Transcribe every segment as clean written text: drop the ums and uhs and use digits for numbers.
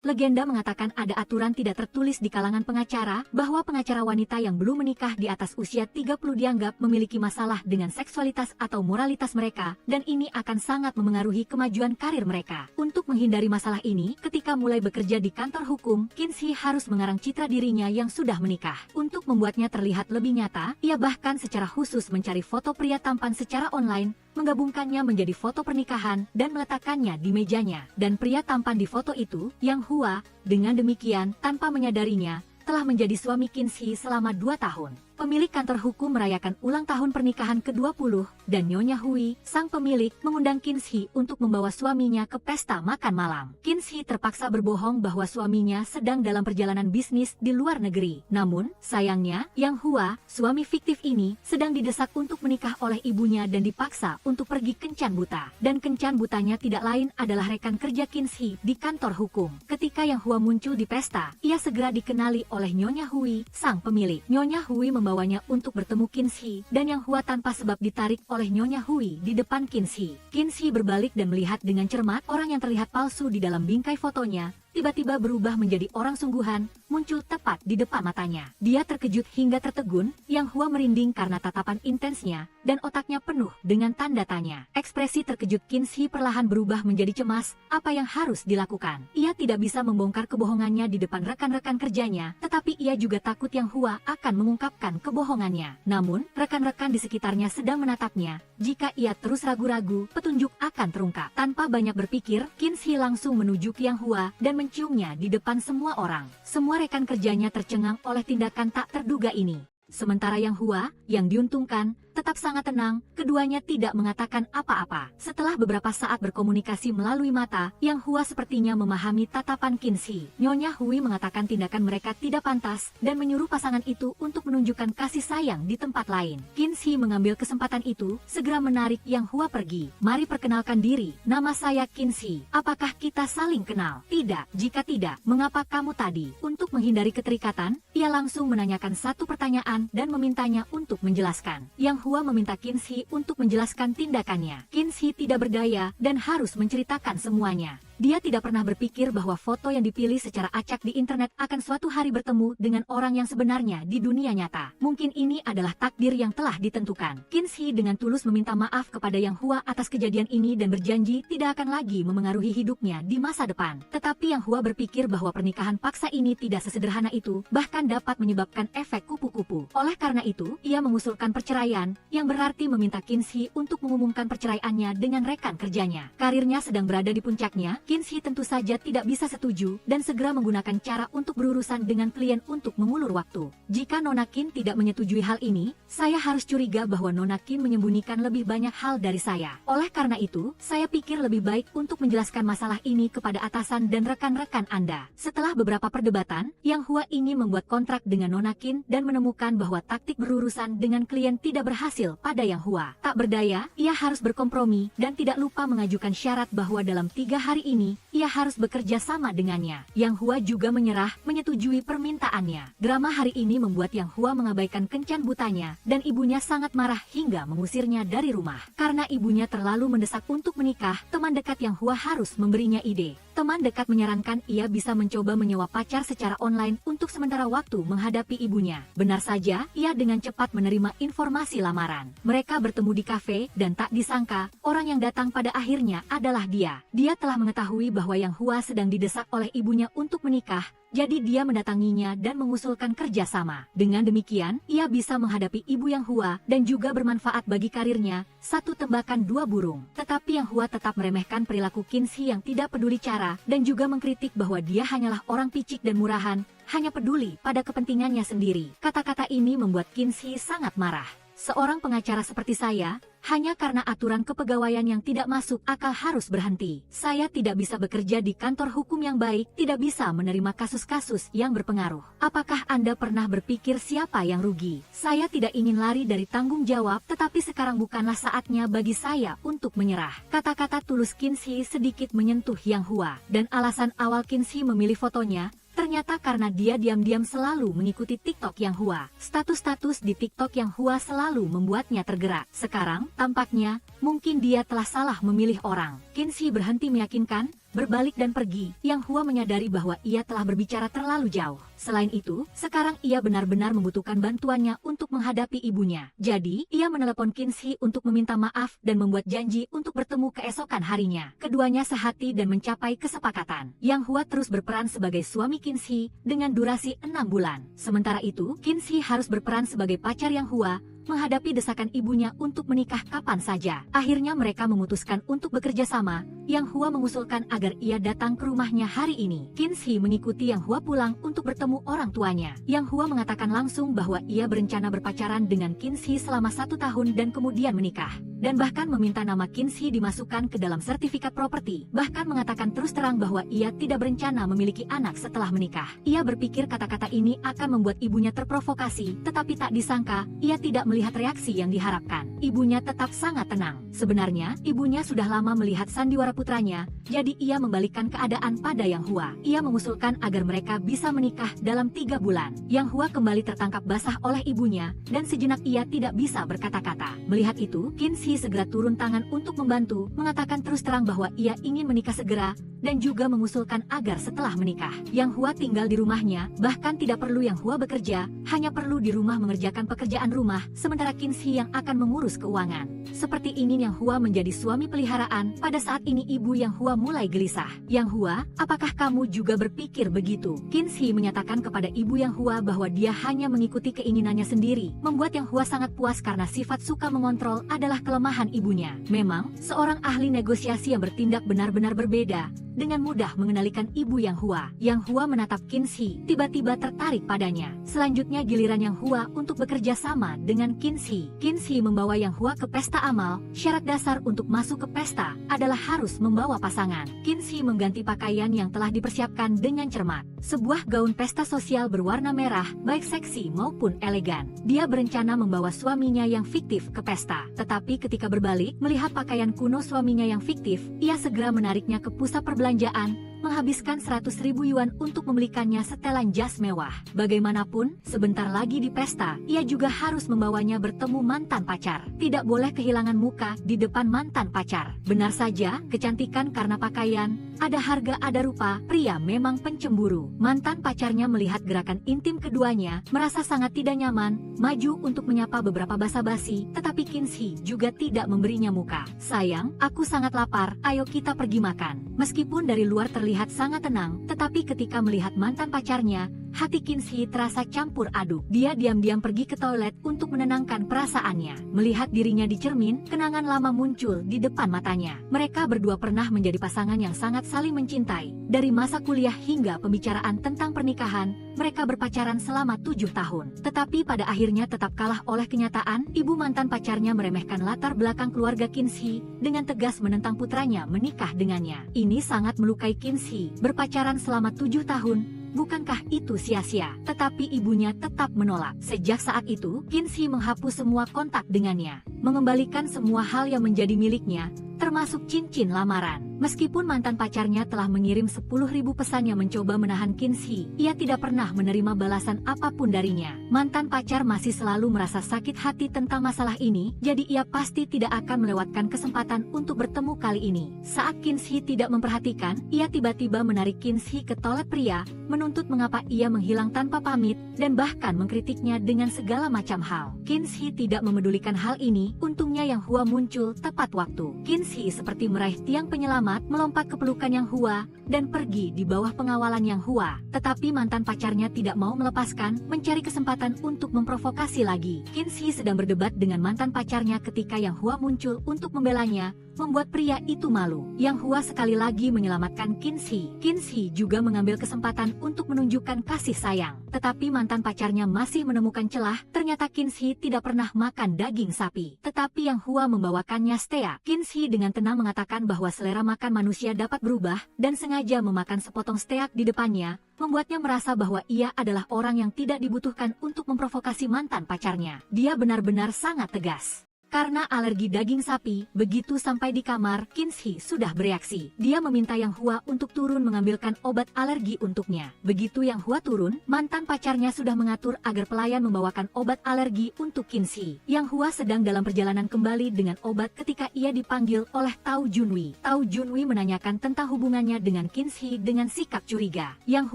Legenda mengatakan ada aturan tidak tertulis di kalangan pengacara bahwa pengacara wanita yang belum menikah di atas usia 30 dianggap memiliki masalah dengan seksualitas atau moralitas mereka, dan ini akan sangat memengaruhi kemajuan karir mereka. Untuk menghindari masalah ini, ketika mulai bekerja di kantor hukum, Kinsey harus mengarang citra dirinya yang sudah menikah. Untuk membuatnya terlihat lebih nyata, ia bahkan secara khusus mencari foto pria tampan secara online, menggabungkannya menjadi foto pernikahan dan meletakkannya di mejanya. Dan pria tampan di foto itu, Yang Hua, dengan demikian, tanpa menyadarinya, telah menjadi suami Kinsey selama 2 tahun. Pemilik kantor hukum merayakan ulang tahun pernikahan ke-20, dan Nyonya Hui, sang pemilik, mengundang Kinsey untuk membawa suaminya ke pesta makan malam. Kinsey terpaksa berbohong bahwa suaminya sedang dalam perjalanan bisnis di luar negeri. Namun, sayangnya, Yang Hua, suami fiktif ini, sedang didesak untuk menikah oleh ibunya dan dipaksa untuk pergi kencan buta. Dan kencan butanya tidak lain adalah rekan kerja Kinsey di kantor hukum. Ketika Yang Hua muncul di pesta, ia segera dikenali oleh Nyonya Hui, sang pemilik. Nyonya Hui membawanya untuk bertemu Kinsey, dan Yang Hua tanpa sebab ditarik oleh Nyonya Hui di depan Kinsey. Kinsey berbalik dan melihat dengan cermat orang yang terlihat palsu di dalam bingkai fotonya, tiba-tiba berubah menjadi orang sungguhan, muncul tepat di depan matanya. Dia terkejut hingga tertegun, Yang Hua merinding karena tatapan intensnya, dan otaknya penuh dengan tanda tanya. Ekspresi terkejut Kinsey perlahan berubah menjadi cemas, apa yang harus dilakukan? Ia tidak bisa membongkar kebohongannya di depan rekan-rekan kerjanya, tetapi ia juga takut Yang Hua akan mengungkapkan kebohongannya. Namun, rekan-rekan di sekitarnya sedang menatapnya. Jika ia terus ragu-ragu, petunjuk akan terungkap. Tanpa banyak berpikir, Kinsey langsung menuju ke Yang Hua dan menciumnya di depan semua orang. Semua rekan kerjanya tercengang oleh tindakan tak terduga ini. Sementara Yang Hua, yang diuntungkan, tetap sangat tenang, keduanya tidak mengatakan apa-apa. Setelah beberapa saat berkomunikasi melalui mata, Yang Hua sepertinya memahami tatapan Kinsey. Nyonya Hui mengatakan tindakan mereka tidak pantas, dan menyuruh pasangan itu untuk menunjukkan kasih sayang di tempat lain. Kinsey mengambil kesempatan itu, segera menarik Yang Hua pergi. Mari perkenalkan diri, nama saya Kinsey. Apakah kita saling kenal? Tidak. Jika tidak, mengapa kamu tadi? Untuk menghindari keterikatan, ia langsung menanyakan satu pertanyaan dan memintanya untuk menjelaskan. Yang Hua meminta Kinsey untuk menjelaskan tindakannya. Kinsey tidak berdaya dan harus menceritakan semuanya. Dia tidak pernah berpikir bahwa foto yang dipilih secara acak di internet akan suatu hari bertemu dengan orang yang sebenarnya di dunia nyata. Mungkin ini adalah takdir yang telah ditentukan. Kinsey dengan tulus meminta maaf kepada Yang Hua atas kejadian ini dan berjanji tidak akan lagi memengaruhi hidupnya di masa depan. Tetapi Yang Hua berpikir bahwa pernikahan paksa ini tidak sesederhana itu, bahkan dapat menyebabkan efek kupu-kupu. Oleh karena itu, ia mengusulkan perceraian, yang berarti meminta Kinsey untuk mengumumkan perceraiannya dengan rekan kerjanya. Karirnya sedang berada di puncaknya, Kinsey tentu saja tidak bisa setuju dan segera menggunakan cara untuk berurusan dengan klien untuk mengulur waktu. Jika Nona Qin tidak menyetujui hal ini, saya harus curiga bahwa Nona Qin menyembunyikan lebih banyak hal dari saya. Oleh karena itu, saya pikir lebih baik untuk menjelaskan masalah ini kepada atasan dan rekan-rekan Anda. Setelah beberapa perdebatan, Yang Hua ingin membuat kontrak dengan Nona Qin dan menemukan bahwa taktik berurusan dengan klien tidak berhasil pada Yang Hua. Tak berdaya, ia harus berkompromi dan tidak lupa mengajukan syarat bahwa dalam 3 hari ini ia harus bekerja sama dengannya. Yang Hua juga menyerah, menyetujui permintaannya. Drama hari ini membuat Yang Hua mengabaikan kencan butanya, dan ibunya sangat marah hingga mengusirnya dari rumah. Karena ibunya terlalu mendesak untuk menikah, teman dekat Yang Hua harus memberinya ide. Teman dekat menyarankan ia bisa mencoba menyewa pacar secara online untuk sementara waktu menghadapi ibunya. Benar saja, ia dengan cepat menerima informasi lamaran. Mereka bertemu di kafe, dan tak disangka, orang yang datang pada akhirnya adalah dia. Dia telah mengetahui bahwa Yang Hua sedang didesak oleh ibunya untuk menikah, jadi dia mendatanginya dan mengusulkan kerjasama. Dengan demikian, ia bisa menghadapi ibu Yang Hua dan juga bermanfaat bagi karirnya, satu tembakan dua burung. Tetapi Yang Hua tetap meremehkan perilaku Kinsey yang tidak peduli cara, dan juga mengkritik bahwa dia hanyalah orang picik dan murahan, hanya peduli pada kepentingannya sendiri. Kata-kata ini membuat Kinsey sangat marah. Seorang pengacara seperti saya, hanya karena aturan kepegawaian yang tidak masuk akal harus berhenti. Saya tidak bisa bekerja di kantor hukum yang baik, tidak bisa menerima kasus-kasus yang berpengaruh. Apakah Anda pernah berpikir siapa yang rugi? Saya tidak ingin lari dari tanggung jawab, tetapi sekarang bukanlah saatnya bagi saya untuk menyerah. Kata-kata tulus Kinsey sedikit menyentuh Yang Hua, dan alasan awal Kinsey memilih fotonya, ternyata karena dia diam-diam selalu mengikuti TikTok Yang Hua. Status-status di TikTok Yang Hua selalu membuatnya tergerak. Sekarang, tampaknya, mungkin dia telah salah memilih orang. Kinsey berhenti meyakinkan berbalik dan pergi. Yang Hua menyadari bahwa ia telah berbicara terlalu jauh. Selain itu, sekarang ia benar-benar membutuhkan bantuannya untuk menghadapi ibunya. Jadi, ia menelepon Qinshi untuk meminta maaf dan membuat janji untuk bertemu keesokan harinya. Keduanya sehati dan mencapai kesepakatan. Yang Hua terus berperan sebagai suami Qinshi dengan durasi 6 bulan. Sementara itu, Qinshi harus berperan sebagai pacar Yang Hua, menghadapi desakan ibunya untuk menikah kapan saja. Akhirnya mereka memutuskan untuk bekerja sama. Yang Hua mengusulkan agar ia datang ke rumahnya hari ini. Qinshi mengikuti Yang Hua pulang untuk bertemu orang tuanya. Yang Hua mengatakan langsung bahwa ia berencana berpacaran dengan Qinshi selama 1 tahun dan kemudian menikah. Dan bahkan meminta nama Qinshi dimasukkan ke dalam sertifikat properti. Bahkan mengatakan terus terang bahwa ia tidak berencana memiliki anak setelah menikah. Ia berpikir kata-kata ini akan membuat ibunya terprovokasi, tetapi tak disangka, ia tidak melihat reaksi yang diharapkan. Ibunya tetap sangat tenang. Sebenarnya, ibunya sudah lama melihat sandiwara putranya, jadi ia membalikkan keadaan pada Yang Hua. Ia mengusulkan agar mereka bisa menikah dalam 3 bulan. Yang Hua kembali tertangkap basah oleh ibunya, dan sejenak ia tidak bisa berkata-kata. Melihat itu, Qinshi segera turun tangan untuk membantu, mengatakan terus terang bahwa ia ingin menikah segera, dan juga mengusulkan agar setelah menikah, Yang Hua tinggal di rumahnya, bahkan tidak perlu Yang Hua bekerja, hanya perlu di rumah mengerjakan pekerjaan rumah, sementara Qinshi yang akan mengurus keuangan. Seperti ingin Yang Hua menjadi suami peliharaan. Pada saat ini ibu Yang Hua mulai gelisah. Yang Hua, apakah kamu juga berpikir begitu? Qinshi menyatakan kepada ibu Yang Hua bahwa dia hanya mengikuti keinginannya sendiri, membuat Yang Hua sangat puas karena sifat suka mengontrol adalah kelemahan ibunya. Memang, seorang ahli negosiasi yang bertindak benar-benar berbeda, dengan mudah mengenalikan ibu Yang Hua. Yang Hua menatap Qinshi, tiba-tiba tertarik padanya. Selanjutnya giliran Yang Hua untuk bekerja sama dengan Qinshi. Qinshi membawa Yang Hua ke pesta amal. Syarat dasar untuk masuk ke pesta adalah harus membawa pasangan. Qinshi mengganti pakaian yang telah dipersiapkan dengan cermat. Sebuah gaun pesta sosial berwarna merah, baik seksi maupun elegan. Dia berencana membawa suaminya yang fiktif ke pesta. Tetapi ketika berbalik, melihat pakaian kuno suaminya yang fiktif, ia segera menariknya ke pusat perbelanjaan, menghabiskan 100.000 yuan untuk membelikannya setelan jas mewah. Bagaimanapun, sebentar lagi di pesta, ia juga harus membawanya bertemu mantan pacar. Tidak boleh kehilangan muka di depan mantan pacar. Benar saja, kecantikan karena pakaian, ada harga ada rupa, pria memang pencemburu. Mantan pacarnya melihat gerakan intim keduanya, merasa sangat tidak nyaman, maju untuk menyapa beberapa basa-basi, tetapi Qinshi juga tidak memberinya muka. Sayang, aku sangat lapar, ayo kita pergi makan. Meskipun dari luar terlihat sangat tenang, tetapi ketika melihat mantan pacarnya, hati Qinshi terasa campur aduk. Dia diam-diam pergi ke toilet untuk menenangkan perasaannya. Melihat dirinya di cermin, kenangan lama muncul di depan matanya. Mereka berdua pernah menjadi pasangan yang sangat saling mencintai. Dari masa kuliah hingga pembicaraan tentang pernikahan, mereka berpacaran selama 7 tahun. Tetapi pada akhirnya tetap kalah oleh kenyataan. Ibu mantan pacarnya meremehkan latar belakang keluarga Qinshi, dengan tegas menentang putranya menikah dengannya. Ini sangat melukai Qinshi. Berpacaran selama 7 tahun, bukankah itu sia-sia? Tetapi ibunya tetap menolak. Sejak saat itu, Qinshi menghapus semua kontak dengannya, mengembalikan semua hal yang menjadi miliknya, termasuk cincin lamaran. Meskipun mantan pacarnya telah mengirim 10.000 pesan yang mencoba menahan Qinshi, ia tidak pernah menerima balasan apapun darinya. Mantan pacar masih selalu merasa sakit hati tentang masalah ini, jadi ia pasti tidak akan melewatkan kesempatan untuk bertemu kali ini. Saat Qinshi tidak memperhatikan, ia tiba-tiba menarik Qinshi ke toilet pria, menuntut mengapa ia menghilang tanpa pamit, dan bahkan mengkritiknya dengan segala macam hal. Qinshi tidak memedulikan hal ini, untungnya Yang Hua muncul tepat waktu. Qinshi seperti meraih tiang penyelamat, melompat ke pelukan Yang Hua, dan pergi di bawah pengawalan Yang Hua. Tetapi mantan pacarnya tidak mau melepaskan, mencari kesempatan untuk memprovokasi lagi. Qinshi sedang berdebat dengan mantan pacarnya ketika Yang Hua muncul untuk membelanya, membuat pria itu malu. Yang Hua sekali lagi menyelamatkan Qinshi. Qinshi juga mengambil kesempatan untuk menunjukkan kasih sayang. Tetapi mantan pacarnya masih menemukan celah. Ternyata Qinshi tidak pernah makan daging sapi. Tetapi Yang Hua membawakannya steak. Qinshi dengan tenang mengatakan bahwa selera makan manusia dapat berubah, dan sengaja memakan sepotong steak di depannya, membuatnya merasa bahwa ia adalah orang yang tidak dibutuhkan untuk memprovokasi mantan pacarnya. Dia benar-benar sangat tegas. karena alergi daging sapi. Begitu sampai di kamar, Kinshi sudah bereaksi. Dia meminta Yang Hua untuk turun mengambilkan obat alergi untuknya. Begitu Yang Hua turun, mantan pacarnya sudah mengatur agar pelayan membawakan obat alergi untuk Kinshi. Yang Hua sedang dalam perjalanan kembali dengan obat ketika ia dipanggil oleh Tao Junwi. Tao Junwi menanyakan tentang hubungannya dengan Kinshi dengan sikap curiga. Yang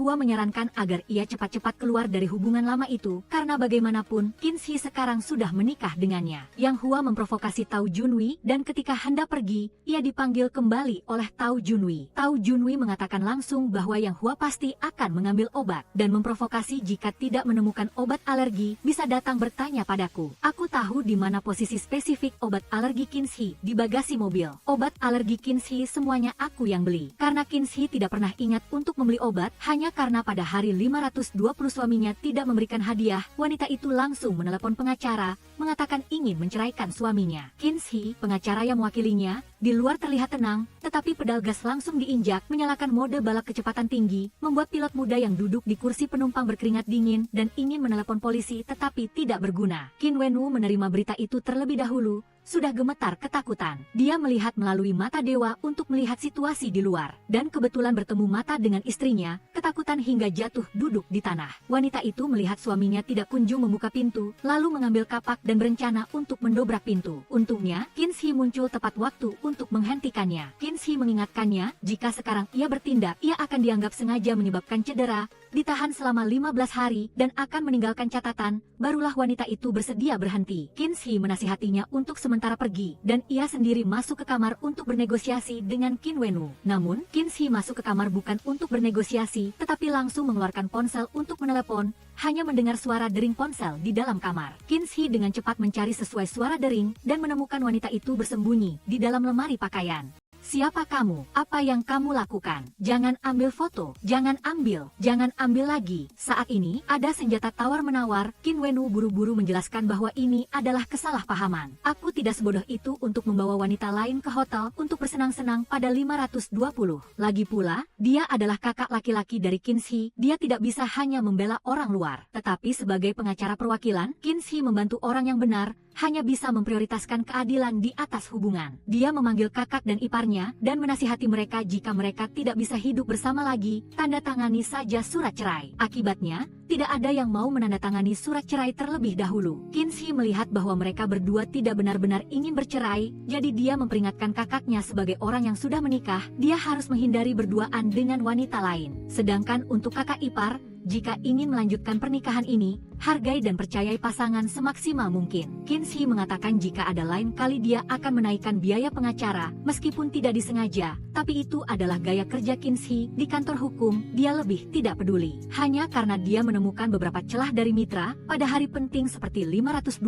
Hua menyarankan agar ia cepat-cepat keluar dari hubungan lama itu, karena bagaimanapun Kinshi sekarang sudah menikah dengannya. Yang Hua memprovokasi Tao Junwi dan ketika hendak pergi, ia dipanggil kembali oleh Tao Junwi. Tao Junwi mengatakan langsung bahwa Yang Hua pasti akan mengambil obat dan memprovokasi jika tidak menemukan obat alergi, bisa datang bertanya padaku. Aku tahu di mana posisi spesifik obat alergi Kinshi di bagasi mobil. Obat alergi Kinshi semuanya aku yang beli. Karena Kinshi tidak pernah ingat untuk membeli obat, hanya karena pada hari 520 suaminya tidak memberikan hadiah, wanita itu langsung menelepon pengacara, mengatakan ingin menceraikan suaminya. Kinshi, pengacara yang mewakilinya, di luar terlihat tenang, tetapi pedal gas langsung diinjak, menyalakan mode balap kecepatan tinggi, membuat pilot muda yang duduk di kursi penumpang berkeringat dingin dan ingin menelepon polisi tetapi tidak berguna. Qin Wenwu menerima berita itu terlebih dahulu, sudah gemetar ketakutan. Dia melihat melalui mata dewa untuk melihat situasi di luar, dan kebetulan bertemu mata dengan istrinya, ketakutan hingga jatuh duduk di tanah. Wanita itu melihat suaminya tidak kunjung membuka pintu, lalu mengambil kapak dan berencana untuk mendobrak pintu. Untungnya, Kinshi muncul tepat waktu untuk menghentikannya. Kinshi mengingatkannya, jika sekarang ia bertindak, ia akan dianggap sengaja menyebabkan cedera, ditahan selama 15 hari, dan akan meninggalkan catatan. Barulah wanita itu bersedia berhenti. Kinshi menasihatinya untuk sementara pergi, dan ia sendiri masuk ke kamar untuk bernegosiasi dengan Qin Wenwu. Namun, Kinshi masuk ke kamar bukan untuk bernegosiasi, tetapi langsung mengeluarkan ponsel untuk menelepon. Hanya mendengar suara dering ponsel di dalam kamar. Kinshi dengan cepat mencari sesuai suara dering, dan menemukan wanita itu bersembunyi di dalam lemari pakaian. Siapa kamu? Apa yang kamu lakukan? Jangan ambil foto, jangan ambil lagi. Saat ini, ada senjata tawar-menawar. Qin Wenwu buru-buru menjelaskan bahwa ini adalah kesalahpahaman. Aku tidak sebodoh itu untuk membawa wanita lain ke hotel untuk bersenang-senang pada 520. Lagi pula, dia adalah kakak laki-laki dari Kinshi. Dia tidak bisa hanya membela orang luar. Tetapi sebagai pengacara perwakilan, Kinshi membantu orang yang benar, hanya bisa memprioritaskan keadilan di atas hubungan. Dia memanggil kakak dan iparnya, dan menasihati mereka jika mereka tidak bisa hidup bersama lagi, tanda tangani saja surat cerai. Akibatnya, tidak ada yang mau menandatangani surat cerai terlebih dahulu. Kinshi melihat bahwa mereka berdua tidak benar-benar ingin bercerai, jadi dia memperingatkan kakaknya sebagai orang yang sudah menikah, dia harus menghindari berduaan dengan wanita lain. Sedangkan untuk kakak ipar, jika ingin melanjutkan pernikahan ini, hargai dan percayai pasangan semaksimal mungkin. Kinshi mengatakan jika ada lain kali dia akan menaikkan biaya pengacara, meskipun tidak disengaja, tapi itu adalah gaya kerja Kinshi di kantor hukum, dia lebih tidak peduli. Hanya karena dia menemukan beberapa celah dari mitra, pada hari penting seperti 520,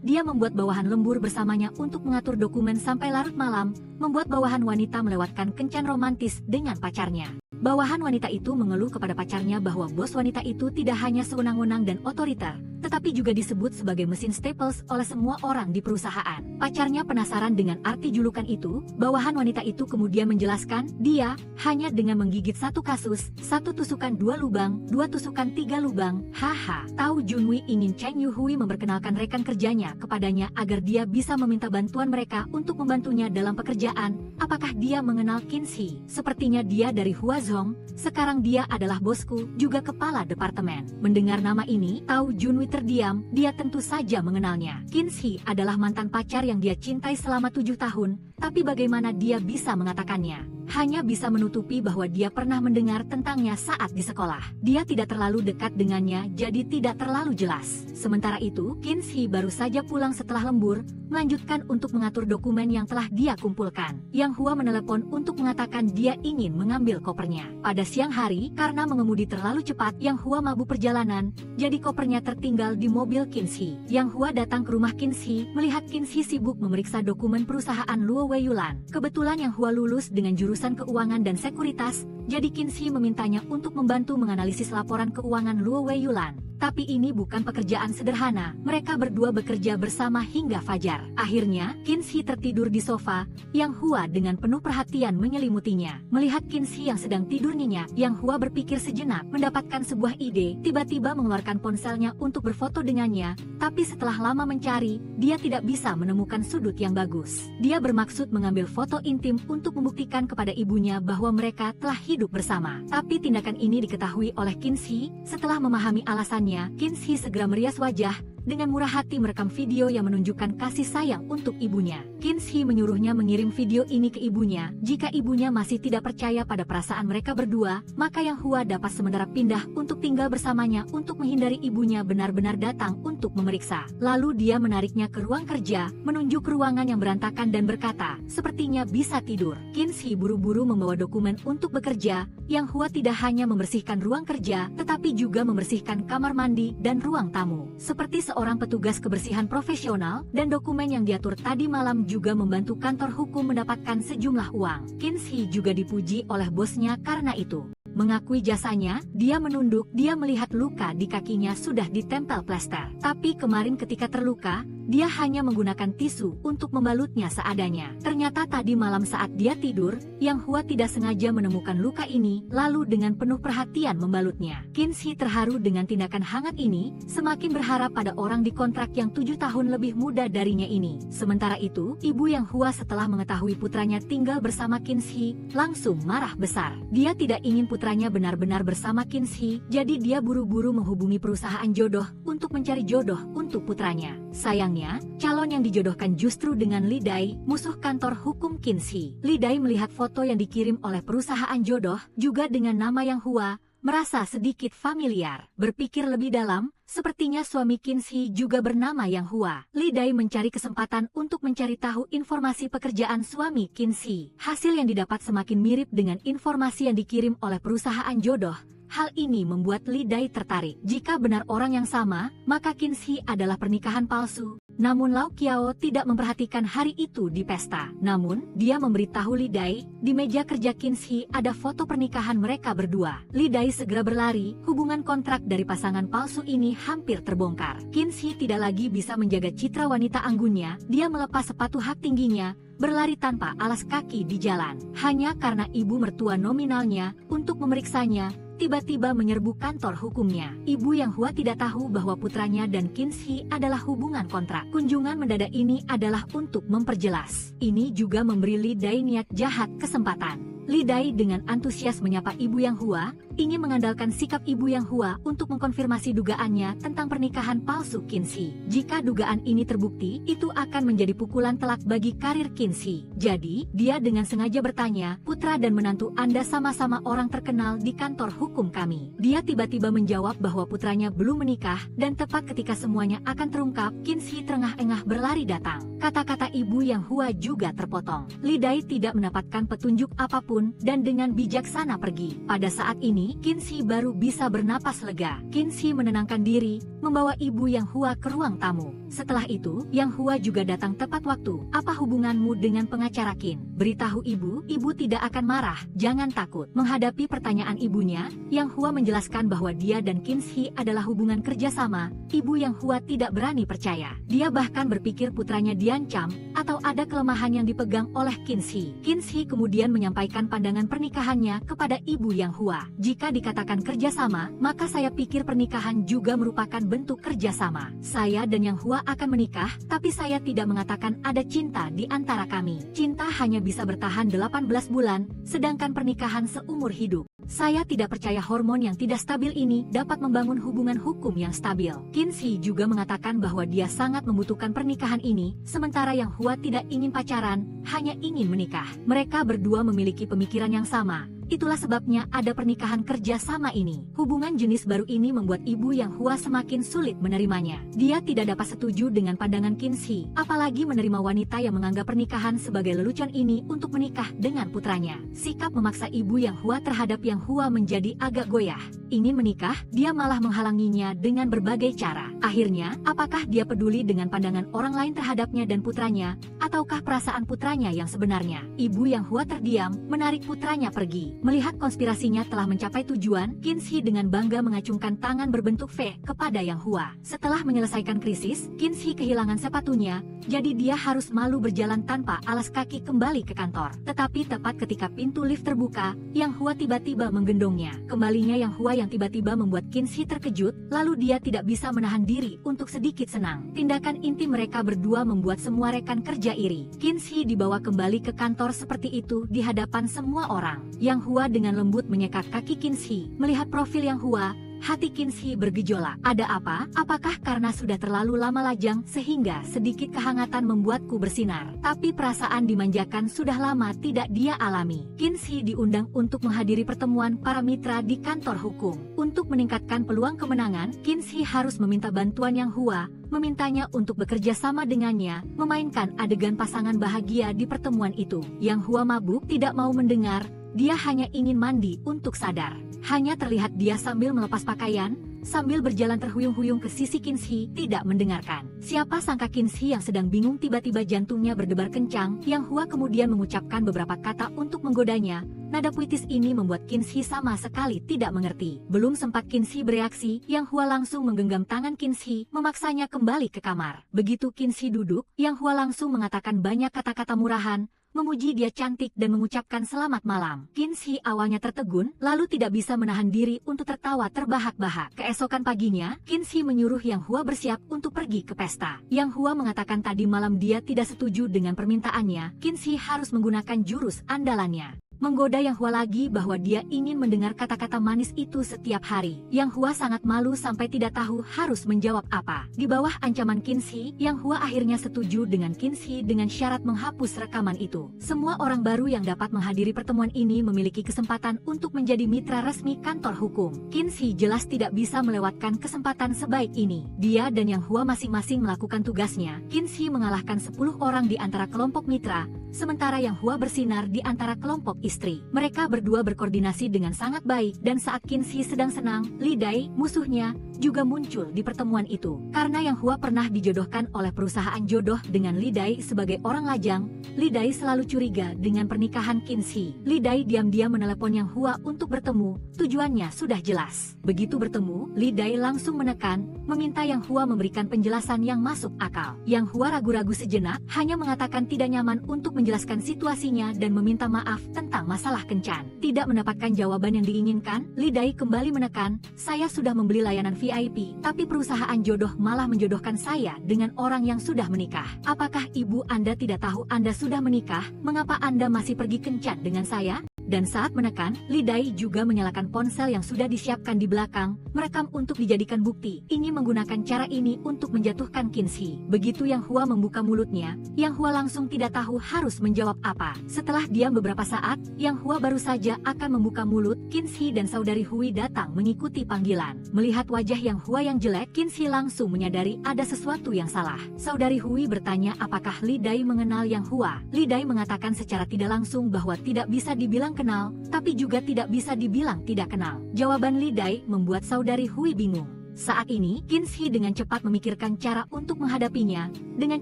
dia membuat bawahan lembur bersamanya untuk mengatur dokumen sampai larut malam, membuat bawahan wanita melewatkan kencan romantis dengan pacarnya. Bawahan wanita itu mengeluh kepada pacarnya bahwa bos wanita itu tidak hanya sewenang-wenang dan otoriter, tetapi juga disebut sebagai mesin staples oleh semua orang di perusahaan. Pacarnya penasaran dengan arti julukan itu. Bawahan wanita itu kemudian menjelaskan, dia hanya dengan menggigit satu kasus, satu tusukan 2 lubang, 2 tusukan 3 lubang. Haha. Tao Junwi ingin Cheng Yuhui memperkenalkan rekan kerjanya kepadanya agar dia bisa meminta bantuan mereka untuk membantunya dalam pekerjaan. Apakah dia mengenal Kinshi? Sepertinya dia dari Huazhong. Sekarang dia adalah bosku, juga kepala departemen. Mendengar nama ini, Tao Junwi terdiam. Dia tentu saja mengenalnya. Kinshi adalah mantan pacar yang dia cintai selama 7 tahun, tapi bagaimana dia bisa mengatakannya? Hanya bisa menutupi bahwa dia pernah mendengar tentangnya saat di sekolah. Dia tidak terlalu dekat dengannya, jadi tidak terlalu jelas. Sementara itu, Kinshi baru saja pulang setelah lembur, melanjutkan untuk mengatur dokumen yang telah dia kumpulkan. Yang Hua menelepon untuk mengatakan dia ingin mengambil kopernya. Pada siang hari, karena mengemudi terlalu cepat, Yang Hua mabuk perjalanan, jadi kopernya tertinggal di mobil Kinshi. Yang Hua datang ke rumah Kinshi, melihat Kinshi sibuk memeriksa dokumen perusahaan Luo Weiyulan. Kebetulan Yang Hua lulus dengan jurusan keuangan dan sekuritas, jadi Kinsey memintanya untuk membantu menganalisis laporan keuangan Luo Weiyulan. Tapi ini bukan pekerjaan sederhana, mereka berdua bekerja bersama hingga fajar. Akhirnya, Kinsey tertidur di sofa, Yang Hua dengan penuh perhatian menyelimutinya. Melihat Kinsey yang sedang tidur nyenyak, Yang Hua berpikir sejenak, mendapatkan sebuah ide, tiba-tiba mengeluarkan ponselnya untuk berfoto dengannya, tapi setelah lama mencari, dia tidak bisa menemukan sudut yang bagus. Dia bermaksud mengambil foto intim untuk membuktikan kepada ibunya bahwa mereka telah hidup bersama. Tapi tindakan ini diketahui oleh Kinsey. Setelah memahami alasannya, Kinsey segera merias wajah, dengan murah hati merekam video yang menunjukkan kasih sayang untuk ibunya. Kinsey menyuruhnya mengirim video ini ke ibunya. Jika ibunya masih tidak percaya pada perasaan mereka berdua, maka Yang Hua dapat sementara pindah untuk tinggal bersamanya untuk menghindari ibunya benar-benar datang untuk memeriksa. Lalu dia menariknya ke ruang kerja, menunjuk ruangan yang berantakan dan berkata, sepertinya bisa tidur. Kinsey buru-buru membawa dokumen untuk bekerja. Yang Hua tidak hanya membersihkan ruang kerja, tetapi juga membersihkan kamar mandi dan ruang tamu. Seperti seorang petugas kebersihan profesional, dan dokumen yang diatur tadi malam juga membantu kantor hukum mendapatkan sejumlah uang. Kinsey juga dipuji oleh bosnya karena itu. Mengakui jasanya, dia menunduk, dia melihat luka di kakinya sudah ditempel plester. Tapi kemarin ketika terluka, dia hanya menggunakan tisu untuk membalutnya seadanya. Ternyata tadi malam saat dia tidur, Yang Hua tidak sengaja menemukan luka ini, lalu dengan penuh perhatian membalutnya. Kinsey terharu dengan tindakan hangat ini, semakin berharap pada orang di kontrak yang 7 tahun lebih muda darinya ini. Sementara itu, ibu Yang Hua setelah mengetahui putranya tinggal bersama Kinsey, langsung marah besar. Dia tidak ingin putranya benar-benar bersama Kinsey, jadi dia buru-buru menghubungi perusahaan jodoh untuk mencari jodoh untuk putranya. Sayangnya, calon yang dijodohkan justru dengan Li Dai, musuh kantor hukum Kinsey. Li Dai melihat foto yang dikirim oleh perusahaan jodoh, juga dengan nama Yang Hua, merasa sedikit familiar. Berpikir lebih dalam, sepertinya suami Kinsey juga bernama Yang Hua. Li Dai mencari kesempatan untuk mencari tahu informasi pekerjaan suami Kinsey. Hasil yang didapat semakin mirip dengan informasi yang dikirim oleh perusahaan jodoh. Hal ini membuat Li Dai tertarik. Jika benar orang yang sama, maka Kinsey adalah pernikahan palsu. Namun Lau Qiao tidak memperhatikan hari itu di pesta. Namun, dia memberitahu Li Dai, di meja kerja Kinsey ada foto pernikahan mereka berdua. Li Dai segera berlari, hubungan kontrak dari pasangan palsu ini hampir terbongkar. Kinsey tidak lagi bisa menjaga citra wanita anggunnya, dia melepas sepatu hak tingginya, berlari tanpa alas kaki di jalan. Hanya karena ibu mertua nominalnya, untuk memeriksanya, tiba-tiba menyerbu kantor hukumnya. Ibu Yang Hua tidak tahu bahwa putranya dan Kinsey adalah hubungan kontrak. Kunjungan mendadak ini adalah untuk memperjelas. Ini juga memberi Li Dai niat jahat kesempatan. Li Dai dengan antusias menyapa Ibu Yang Hua, ingin mengandalkan sikap Ibu Yang Hua untuk mengkonfirmasi dugaannya tentang pernikahan palsu Kinsey. Jika dugaan ini terbukti, itu akan menjadi pukulan telak bagi karir Kinsey. Jadi, dia dengan sengaja bertanya, putra dan menantu Anda sama-sama orang terkenal di kantor hukum kami. Dia tiba-tiba menjawab bahwa putranya belum menikah, dan tepat ketika semuanya akan terungkap, Kinsey terengah-engah berlari datang. Kata-kata Ibu Yang Hua juga terpotong. Li Dai tidak mendapatkan petunjuk apapun, dan dengan bijaksana pergi. Pada saat ini, Kinsey baru bisa bernapas lega. Kinsey menenangkan diri, membawa Ibu Yang Hua ke ruang tamu. Setelah itu, Yang Hua juga datang tepat waktu. Apa hubunganmu dengan pengacara Qin? Beritahu ibu tidak akan marah, jangan takut. Menghadapi pertanyaan ibunya, Yang Hua menjelaskan bahwa dia dan Kinsey adalah hubungan kerjasama. Ibu Yang Hua tidak berani percaya. Dia bahkan berpikir putranya diancam, atau ada kelemahan yang dipegang oleh Kinsey. Kinsey kemudian menyampaikan pandangan pernikahannya kepada Ibu Yang Hua. Jika dikatakan kerjasama, maka saya pikir pernikahan juga merupakan bentuk kerjasama. Saya dan Yang Hua akan menikah, tapi saya tidak mengatakan ada cinta di antara kami. Cinta hanya bisa bertahan 18 bulan, sedangkan pernikahan seumur hidup. Saya tidak percaya hormon yang tidak stabil ini dapat membangun hubungan hukum yang stabil. Kinsey juga mengatakan bahwa dia sangat membutuhkan pernikahan ini, sementara Yang Hua tidak ingin pacaran, hanya ingin menikah. Mereka berdua memiliki pemikiran yang sama. Itulah sebabnya ada pernikahan kerja sama ini. Hubungan jenis baru ini membuat Ibu Yang Hua semakin sulit menerimanya. Dia tidak dapat setuju dengan pandangan Kinsey, apalagi menerima wanita yang menganggap pernikahan sebagai lelucon ini untuk menikah dengan putranya. Sikap memaksa Ibu Yang Hua terhadap Yang Hua menjadi agak goyah. Ingin menikah, dia malah menghalanginya dengan berbagai cara. Akhirnya, apakah dia peduli dengan pandangan orang lain terhadapnya dan putranya, ataukah perasaan putranya yang sebenarnya? Ibu Yang Hua terdiam, menarik putranya pergi. Hee. Melihat konspirasinya telah mencapai tujuan, Qin Hee dengan bangga mengacungkan tangan berbentuk V kepada Yang Hua. Setelah menyelesaikan krisis, Qin Hee kehilangan sepatunya, jadi dia harus malu berjalan tanpa alas kaki kembali ke kantor. Tetapi tepat ketika pintu lift terbuka, Yang Hua tiba-tiba menggendongnya. Kembalinya Yang Hua yang tiba-tiba membuat Qin Hee terkejut, lalu dia tidak bisa menahan diri untuk sedikit senang. Tindakan intim mereka berdua membuat semua rekan kerja iri. Qin Hee dibawa kembali ke kantor seperti itu di hadapan semua orang. Yang Hua dengan lembut menyekak kaki Qin Hee. Melihat profil Yang Hua, hati Qin Hee bergejolak. Ada apa? Apakah karena sudah terlalu lama lajang sehingga sedikit kehangatan membuatku bersinar? Tapi perasaan dimanjakan sudah lama tidak dia alami. Qin Hee diundang untuk menghadiri pertemuan para mitra di kantor hukum. Untuk meningkatkan peluang kemenangan, Qin Hee harus meminta bantuan Yang Hua, memintanya untuk bekerja sama dengannya, memainkan adegan pasangan bahagia di pertemuan itu. Yang Hua mabuk tidak mau mendengar, dia hanya ingin mandi untuk sadar. Hanya terlihat dia sambil melepas pakaian, sambil berjalan terhuyung-huyung ke sisi Qin Hee, tidak mendengarkan. Siapa sangka Qin Hee yang sedang bingung tiba-tiba jantungnya berdebar kencang. Yang Hua kemudian mengucapkan beberapa kata untuk menggodanya. Nada puitis ini membuat Qin Hee sama sekali tidak mengerti. Belum sempat Qin Hee bereaksi, Yang Hua langsung menggenggam tangan Qin Hee, memaksanya kembali ke kamar. Begitu Qin Hee duduk, Yang Hua langsung mengatakan banyak kata-kata murahan, memuji dia cantik dan mengucapkan selamat malam. Qin Hee awalnya tertegun, lalu tidak bisa menahan diri untuk tertawa terbahak-bahak. Keesokan paginya, Qin Hee menyuruh Yang Hua bersiap untuk pergi ke pesta. Yang Hua mengatakan tadi malam dia tidak setuju dengan permintaannya. Qin Hee harus menggunakan jurus andalannya. Menggoda Yang Hua lagi bahwa dia ingin mendengar kata-kata manis itu setiap hari. Yang Hua sangat malu sampai tidak tahu harus menjawab apa. Di bawah ancaman Qin Hee, Yang Hua akhirnya setuju dengan Qin Hee dengan syarat menghapus rekaman itu. Semua orang baru yang dapat menghadiri pertemuan ini memiliki kesempatan untuk menjadi mitra resmi kantor hukum. Qin Hee jelas tidak bisa melewatkan kesempatan sebaik ini. Dia dan Yang Hua masing-masing melakukan tugasnya. Qin Hee mengalahkan 10 orang di antara kelompok mitra, sementara Yang Hua bersinar di antara kelompok istri. Mereka berdua berkoordinasi dengan sangat baik, dan saat Qin Hee sedang senang, Li Dai, musuhnya, juga muncul di pertemuan itu. Karena Yang Hua pernah dijodohkan oleh perusahaan jodoh dengan Li Dai sebagai orang lajang, Li Dai selalu curiga dengan pernikahan Qin Hee. Li Dai diam-diam menelepon Yang Hua untuk bertemu, tujuannya sudah jelas. Begitu bertemu, Li Dai langsung menekan, meminta Yang Hua memberikan penjelasan yang masuk akal. Yang Hua ragu-ragu sejenak, hanya mengatakan tidak nyaman untuk menjelaskan situasinya dan meminta maaf tentang masalah kencan. Tidak mendapatkan jawaban yang diinginkan, Li Dai kembali menekan, saya sudah membeli layanan VIP, tapi perusahaan jodoh malah menjodohkan saya dengan orang yang sudah menikah. Apakah ibu Anda tidak tahu Anda sudah menikah? Mengapa Anda masih pergi kencan dengan saya? Dan saat menekan, Li Dai juga menyalakan ponsel yang sudah disiapkan di belakang, merekam untuk dijadikan bukti. Ini menggunakan cara ini untuk menjatuhkan Qin Hee. Begitu Yang Hua membuka mulutnya, Yang Hua langsung tidak tahu harus menjawab apa. Setelah diam beberapa saat, Yang Hua baru saja akan membuka mulut, Qin Hee dan saudari Hui datang mengikuti panggilan. Melihat wajah Yang Hua yang jelek, Qin Hee langsung menyadari ada sesuatu yang salah. Saudari Hui bertanya apakah Li Dai mengenal Yang Hua. Li Dai mengatakan secara tidak langsung bahwa tidak bisa dibilang kenal, tapi juga tidak bisa dibilang tidak kenal. Jawaban Li Dai membuat saudari Hui bingung. Saat ini, Qin Hee dengan cepat memikirkan cara untuk menghadapinya, dengan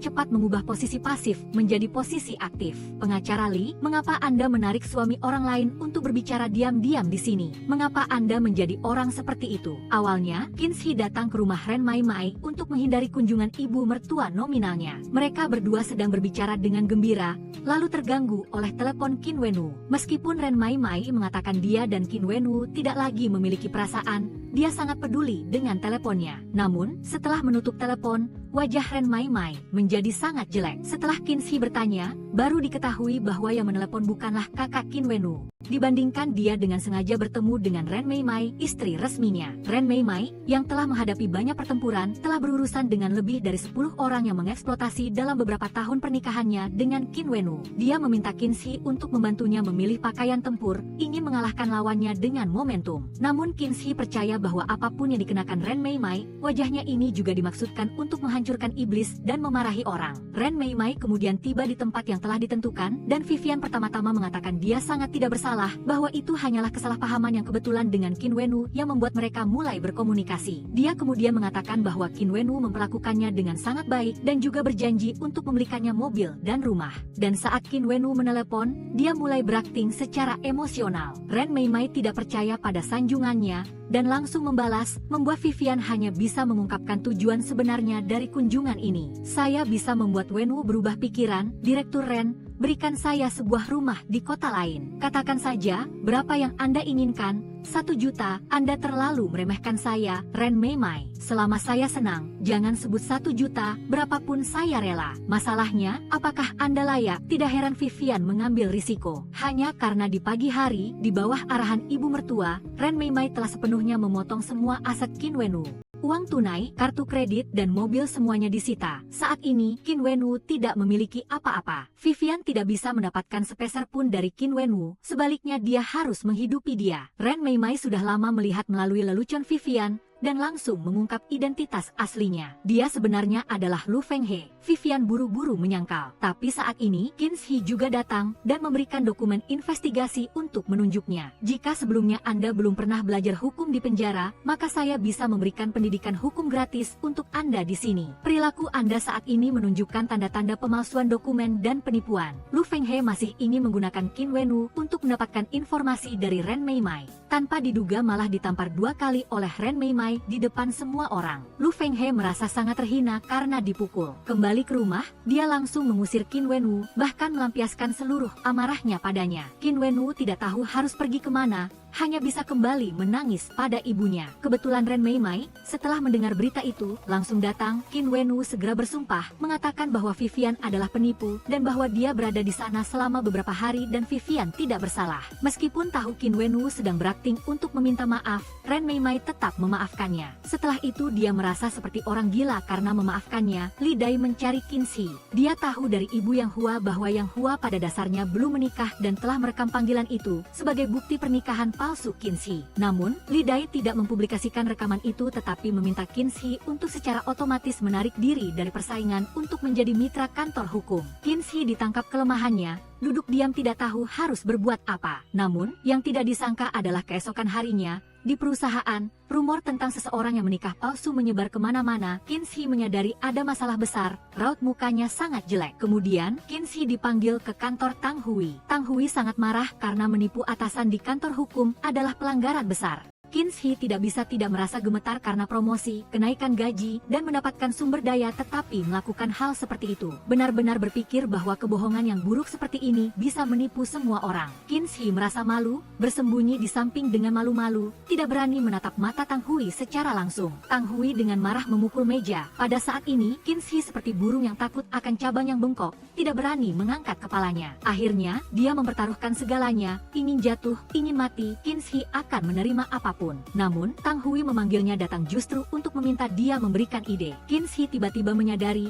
cepat mengubah posisi pasif menjadi posisi aktif. Pengacara Li, mengapa Anda menarik suami orang lain untuk berbicara diam-diam di sini? Mengapa Anda menjadi orang seperti itu? Awalnya, Qin Hee datang ke rumah Ren Mai Mai untuk menghindari kunjungan ibu mertua nominalnya. Mereka berdua sedang berbicara dengan gembira, lalu terganggu oleh telepon Qin Wenwu. Meskipun Ren Mai Mai mengatakan dia dan Qin Wenwu tidak lagi memiliki perasaan, dia sangat peduli dengan teleponnya. Namun, setelah menutup telepon, wajah Ren Mai Mai menjadi sangat jelek. Setelah Qin Hee bertanya, baru diketahui bahwa yang menelepon bukanlah kakak Qin Wenwu. Dibandingkan dia dengan sengaja bertemu dengan Ren Mai Mai, istri resminya. Ren Mai Mai, yang telah menghadapi banyak pertempuran, telah berurusan dengan lebih dari 10 orang yang mengeksploitasi dalam beberapa tahun pernikahannya dengan Qin Wenwu. Dia meminta Qin Hee untuk membantunya memilih pakaian tempur, ingin mengalahkan lawannya dengan momentum. Namun Qin Hee percaya bahwa apapun yang dikenakan Ren Mai Mai, wajahnya ini juga dimaksudkan untuk menghancurkan iblis dan memarahi orang. Ren Mai Mai kemudian tiba di tempat yang telah ditentukan, dan Vivian pertama-tama mengatakan dia sangat tidak bersalah salah bahwa itu hanyalah kesalahpahaman yang kebetulan dengan Qin Wenwu yang membuat mereka mulai berkomunikasi. Dia kemudian mengatakan bahwa Qin Wenwu memperlakukannya dengan sangat baik dan juga berjanji untuk membelikannya mobil dan rumah. Dan saat Qin Wenwu menelepon, dia mulai berakting secara emosional. Ren Meimei tidak percaya pada sanjungannya dan langsung membalas, membuat Vivian hanya bisa mengungkapkan tujuan sebenarnya dari kunjungan ini. Saya bisa membuat Wenwu berubah pikiran, Direktur Ren, berikan saya sebuah rumah di kota lain. Katakan saja, berapa yang Anda inginkan? 1 juta, Anda terlalu meremehkan saya, Ren Meimei. Selama saya senang, jangan sebut 1 juta, berapapun saya rela. Masalahnya, apakah Anda layak? Tidak heran Vivian mengambil risiko. Hanya karena di pagi hari, di bawah arahan ibu mertua, Ren Meimei telah sepenuhnya memotong semua aset Qin Wenwu. Uang tunai, kartu kredit, dan mobil semuanya disita. Saat ini, Qin Wenwu tidak memiliki apa-apa. Vivian tidak bisa mendapatkan sepeser pun dari Qin Wenwu, sebaliknya dia harus menghidupi dia. Ren Meimei sudah lama melihat melalui lelucon Vivian, dan langsung mengungkap identitas aslinya. Dia sebenarnya adalah Lu Fenghe. Vivian buru-buru menyangkal. Tapi saat ini, Qin Shi juga datang dan memberikan dokumen investigasi untuk menunjuknya. Jika sebelumnya Anda belum pernah belajar hukum di penjara, maka saya bisa memberikan pendidikan hukum gratis untuk Anda di sini. Perilaku Anda saat ini menunjukkan tanda-tanda pemalsuan dokumen dan penipuan. Lu Fenghe masih ingin menggunakan Qin Wenwu untuk mendapatkan informasi dari Ren Meimei. Tanpa diduga malah ditampar 2 kali oleh Ren Meimei di depan semua orang. Lu Fenghe merasa sangat terhina karena dipukul. Kembali ke rumah, dia langsung mengusir Qin Wenwu, bahkan melampiaskan seluruh amarahnya padanya. Qin Wenwu tidak tahu harus pergi kemana, hanya bisa kembali menangis pada ibunya. Kebetulan Ren Meimei, setelah mendengar berita itu, langsung datang. Qin Wenwu segera bersumpah, mengatakan bahwa Vivian adalah penipu, dan bahwa dia berada di sana selama beberapa hari dan Vivian tidak bersalah. Meskipun tahu Qin Wenwu sedang berakting untuk meminta maaf, Ren Meimei tetap memaafkannya. Setelah itu dia merasa seperti orang gila karena memaafkannya. Li Dai mencari Qin Shi. Dia tahu dari ibu Yang Hua bahwa Yang Hua pada dasarnya belum menikah dan telah merekam panggilan itu sebagai bukti pernikahan palsu Qin Shi. Namun, Li Dai tidak mempublikasikan rekaman itu tetapi meminta Qin Shi untuk secara otomatis menarik diri dari persaingan untuk menjadi mitra kantor hukum. Qin Shi ditangkap kelemahannya, duduk diam tidak tahu harus berbuat apa. Namun, yang tidak disangka adalah keesokan harinya, di perusahaan, rumor tentang seseorang yang menikah palsu menyebar kemana-mana. Qin Shi menyadari ada masalah besar, raut mukanya sangat jelek. Kemudian, Qin Shi dipanggil ke kantor Tang Hui. Tang Hui sangat marah karena menipu atasan di kantor hukum adalah pelanggaran besar. Qin Shi tidak bisa tidak merasa gemetar karena promosi, kenaikan gaji, dan mendapatkan sumber daya tetapi melakukan hal seperti itu. Benar-benar berpikir bahwa kebohongan yang buruk seperti ini bisa menipu semua orang. Qin Shi merasa malu, bersembunyi di samping dengan malu-malu, tidak berani menatap mata Tang Hui secara langsung. Tang Hui dengan marah memukul meja. Pada saat ini, Qin Shi seperti burung yang takut akan cabang yang bengkok, tidak berani mengangkat kepalanya. Akhirnya, dia mempertaruhkan segalanya, ingin jatuh, ingin mati, Qin Shi akan menerima apapun. Namun, Tang Hui memanggilnya datang justru untuk meminta dia memberikan ide. Qin Shi tiba-tiba